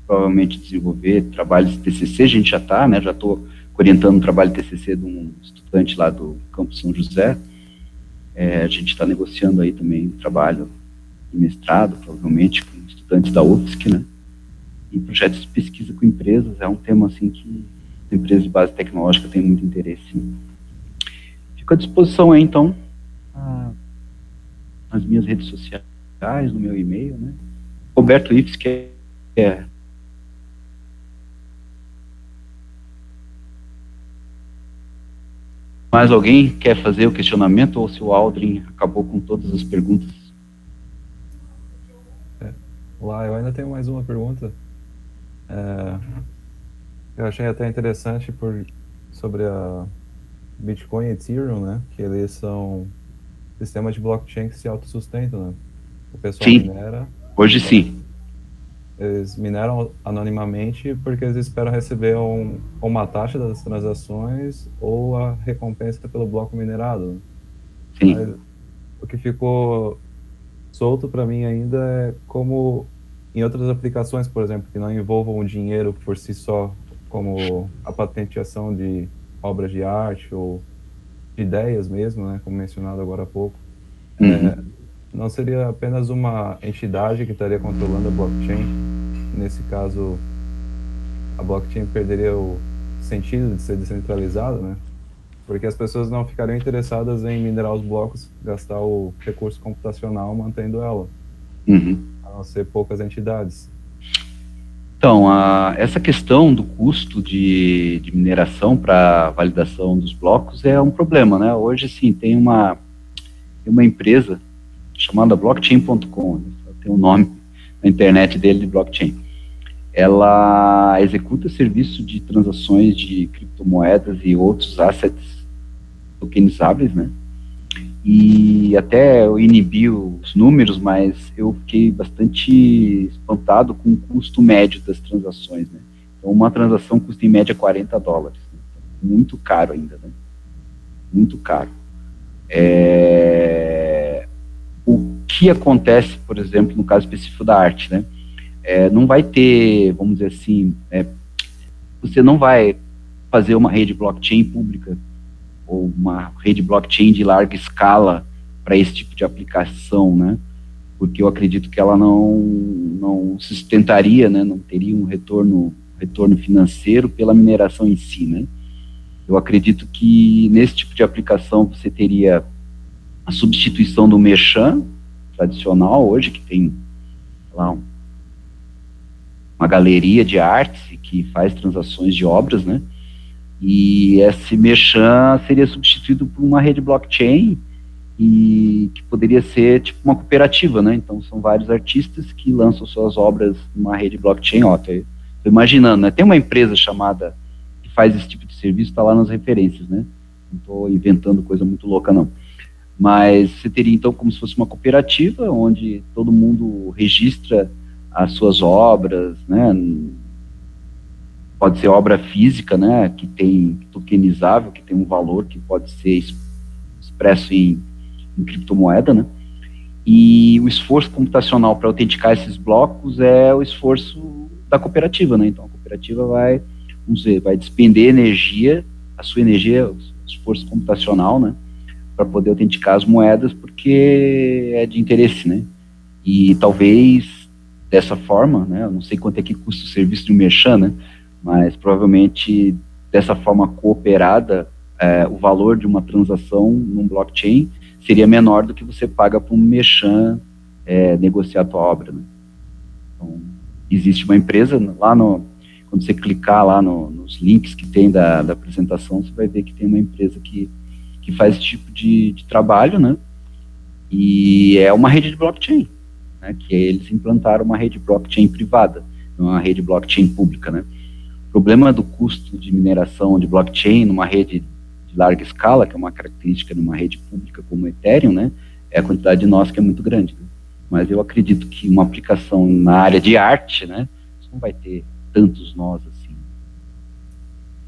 provavelmente desenvolver trabalhos de TCC, a gente já está, né, já estou orientando um trabalho de TCC de um estudante lá do Campus São José. A gente está negociando aí também um trabalho de mestrado, provavelmente com estudantes da UFSC, né, e projetos de pesquisa com empresas. É um tema assim que as empresas de base tecnológica têm muito interesse. Fico à disposição aí, então, nas minhas redes sociais, no meu e-mail, né, Roberto Ipsc Mais alguém quer fazer o questionamento, ou se o Aldrin acabou com todas as perguntas? Lá, eu ainda tenho mais uma pergunta. Eu achei até interessante sobre Bitcoin e Ethereum, né? Que eles são sistemas de blockchain que se autossustentam, né? O pessoal Sim, minera, hoje sim. eles mineram anonimamente porque eles esperam receber uma taxa das transações ou a recompensa pelo bloco minerado, né? Mas Sim. o que ficou solto para mim ainda é como em outras aplicações, por exemplo, que não envolvam o dinheiro por si só, como a patenteação de obras de arte ou de ideias mesmo, né, como mencionado agora há pouco, Uhum. não seria apenas uma entidade que estaria controlando a blockchain. Nesse caso, a blockchain perderia o sentido de ser descentralizada, né? Porque as pessoas não ficariam interessadas em minerar os blocos, gastar o recurso computacional mantendo ela, Uhum. a não ser poucas entidades. Então, essa questão do custo de mineração para validação dos blocos é um problema, né? Hoje, sim, tem uma empresa chamada blockchain.com, né? Tem um nome na internet dele de blockchain. Ela executa serviço de transações de criptomoedas e outros assets tokenizáveis, né? E até eu inibi os números, mas eu fiquei bastante espantado com o custo médio das transações, né? Então, uma transação custa em média $40, né? Muito caro ainda, né? Muito caro. O que acontece, por exemplo, no caso específico da arte, né? Não vai ter, vamos dizer assim, você não vai fazer uma rede blockchain pública ou uma rede blockchain de larga escala para esse tipo de aplicação, né? Porque eu acredito que ela não sustentaria, né? Não teria um retorno financeiro pela mineração em si, né? Eu acredito que nesse tipo de aplicação você teria a substituição do merchant tradicional hoje, que tem lá uma galeria de artes que faz transações de obras, né? E esse merchant seria substituído por uma rede blockchain e que poderia ser tipo uma cooperativa, né? Então são vários artistas que lançam suas obras numa rede blockchain. Ó, tô imaginando, né? Tem uma empresa chamada que faz esse tipo de serviço, está lá nas referências, né? Não estou inventando coisa muito louca, não. Mas você teria então como se fosse uma cooperativa onde todo mundo registra as suas obras, né? Pode ser obra física, né? Que tem tokenizável, que tem um valor que pode ser expresso em criptomoeda, né? E o esforço computacional para autenticar esses blocos é o esforço da cooperativa, né? Então a cooperativa vai, vamos dizer, vai despender energia, a sua energia, o esforço computacional, né? Para poder autenticar as moedas, porque é de interesse, né? E talvez dessa forma, né? Eu não sei quanto é que custa o serviço de um merchant, né? Mas provavelmente dessa forma cooperada, o valor de uma transação num blockchain seria menor do que você paga para um merchant negociar a tua obra, né? Então, existe uma empresa lá quando você clicar lá nos links que tem da apresentação, você vai ver que tem uma empresa que faz esse tipo de trabalho, né? E é uma rede de blockchain, né? Que eles implantaram uma rede blockchain privada, não uma rede blockchain pública, né? O problema do custo de mineração de blockchain numa rede de larga escala, que é uma característica de uma rede pública como o Ethereum, né, é a quantidade de nós que é muito grande, né? Mas eu acredito que uma aplicação na área de arte, né, você não vai ter tantos nós assim,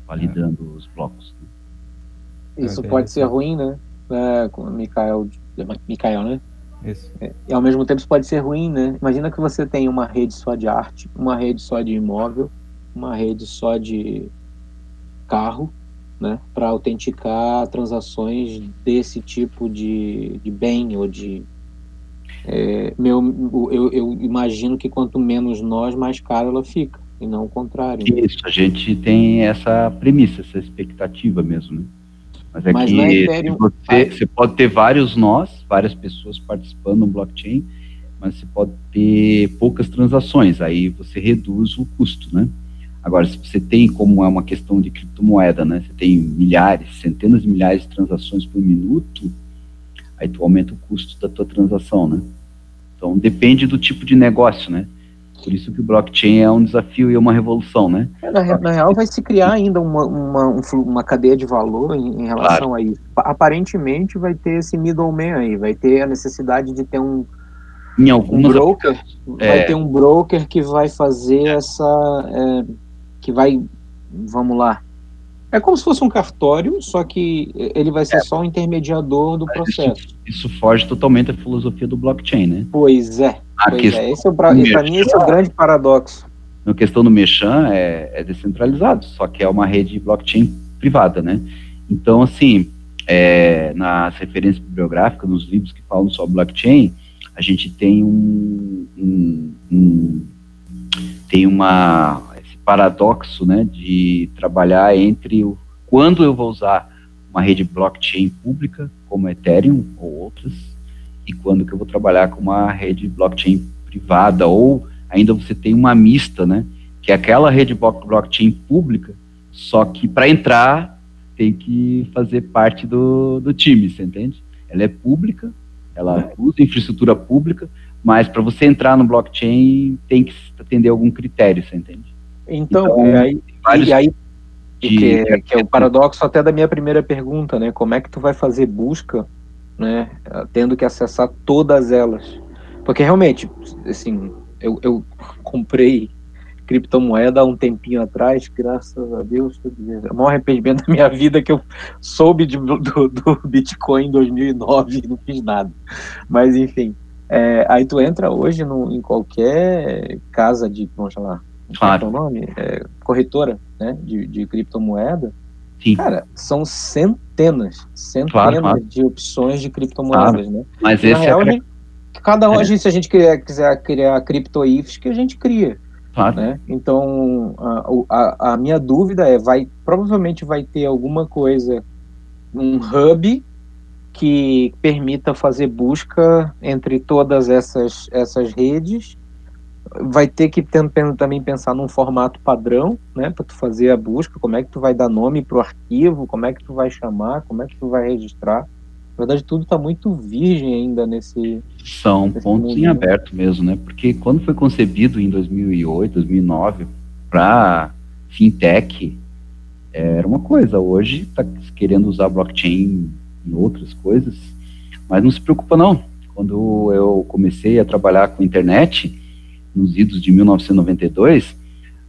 validando os blocos, né? Isso pode ser ruim, né? Com o Mikael, né? Isso. E ao mesmo tempo isso pode ser ruim, né? Imagina que você tem uma rede só de arte, uma rede só de imóvel, uma rede só de carro, né, para autenticar transações desse tipo de bem ou de eu imagino que quanto menos nós, mais caro ela fica, e não o contrário, né? Isso, a gente tem essa premissa, essa expectativa mesmo, né? Mas é Mas que no Ethereum, você pode ter vários nós, várias pessoas participando no blockchain, mas você pode ter poucas transações, aí você reduz o custo, né? Agora, se você tem, como é uma questão de criptomoeda, né? Você tem milhares, centenas de milhares de transações por minuto, aí tu aumenta o custo da tua transação, né? Então, depende do tipo de negócio, né? Por isso que o blockchain é um desafio e uma revolução, né? Na real, vai se criar ainda uma cadeia de valor em relação a isso. Aparentemente, vai ter esse middleman aí, vai ter a necessidade de ter um broker, vai ter um broker que vai fazer que vai, vamos lá, é como se fosse um cartório, só que ele vai ser só o intermediador do processo. Isso foge totalmente da filosofia do blockchain, né? Pois é. Para mim, esse é o grande paradoxo. A questão do Mechan é descentralizado, só que é uma rede blockchain privada, né? Então, assim, nas referências bibliográficas, nos livros que falam sobre blockchain, a gente tem esse paradoxo, né, de trabalhar entre quando eu vou usar uma rede blockchain pública, como Ethereum ou outras, e quando que eu vou trabalhar com uma rede blockchain privada, ou ainda você tem uma mista, né, que é aquela rede blockchain pública, só que para entrar tem que fazer parte do time, você entende? Ela é pública, ela usa infraestrutura pública, mas para você entrar no blockchain tem que atender algum critério, você entende? Então que é o paradoxo até da minha primeira pergunta, né? Como é que tu vai fazer busca, né? Tendo que acessar todas elas? Porque realmente, assim, eu comprei criptomoeda há um tempinho atrás, graças a Deus, o maior arrependimento da minha vida é que eu soube do Bitcoin em 2009 e não fiz nada. Mas, enfim, aí tu entra hoje em qualquer casa de, vamos falar, claro, qual é o nome? Corretora, né, de criptomoeda. Sim. Cara, são centenas claro. De opções de criptomoedas, né? Mas na real, se a gente quiser criar cripto-IFs, que a gente cria. Claro. Né? Então, a minha dúvida provavelmente vai ter alguma coisa, um hub que permita fazer busca entre todas essas redes. Vai ter que também pensar num formato padrão, né, para tu fazer a busca, como é que tu vai dar nome para o arquivo, como é que tu vai chamar, como é que tu vai registrar. Na verdade, tudo está muito virgem ainda nesse... São pontos em aberto mesmo, né? Porque quando foi concebido em 2008, 2009, para fintech, era uma coisa. Hoje está querendo usar blockchain em outras coisas, mas não se preocupa não. Quando eu comecei a trabalhar com internet, nos idos de 1992,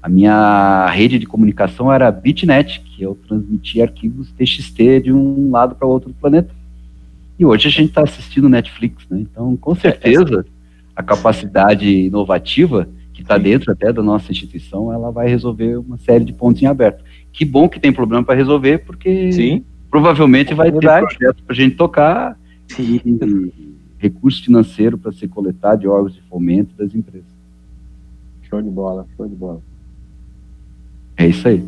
a minha rede de comunicação era a Bitnet, que eu transmitia arquivos TXT de um lado para o outro do planeta. E hoje a gente está assistindo Netflix, né? Então, com certeza, a capacidade inovativa que está dentro até da nossa instituição, ela vai resolver uma série de pontos em aberto. Que bom que tem problema para resolver, porque provavelmente vai ter projetos para a gente tocar e recurso financeiro para ser coletado de órgãos de fomento das empresas. Show de bola, show de bola. É isso aí.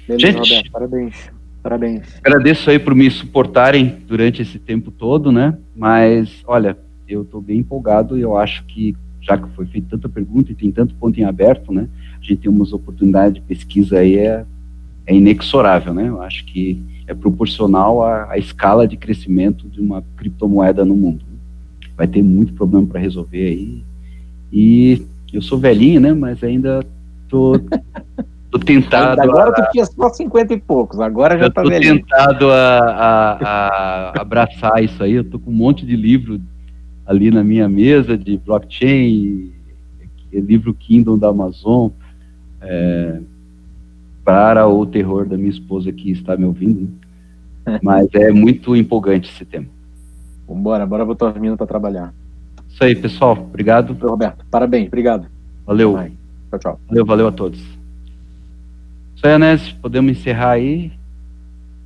Beleza, gente, Roberto, parabéns. Agradeço aí por me suportarem durante esse tempo todo, né? Mas, olha, eu estou bem empolgado e eu acho que, já que foi feita tanta pergunta e tem tanto ponto em aberto, né? A gente tem umas oportunidades de pesquisa aí, é inexorável, né? Eu acho que é proporcional à escala de crescimento de uma criptomoeda no mundo. Vai ter muito problema para resolver aí. E eu sou velhinho, né? Mas ainda tô tentado... Agora tu tinha só 50 e poucos, agora já tá velhinho. Tô tentado a abraçar isso aí. Eu tô com um monte de livro ali na minha mesa de blockchain, livro Kindle da Amazon, para o terror da minha esposa que está me ouvindo. Mas é muito empolgante esse tema. Bora botar os meninos para trabalhar. Isso aí, pessoal. Obrigado. Roberto, parabéns, obrigado. Valeu. Tchau. Valeu a todos. Isso aí, Anésio, podemos encerrar aí.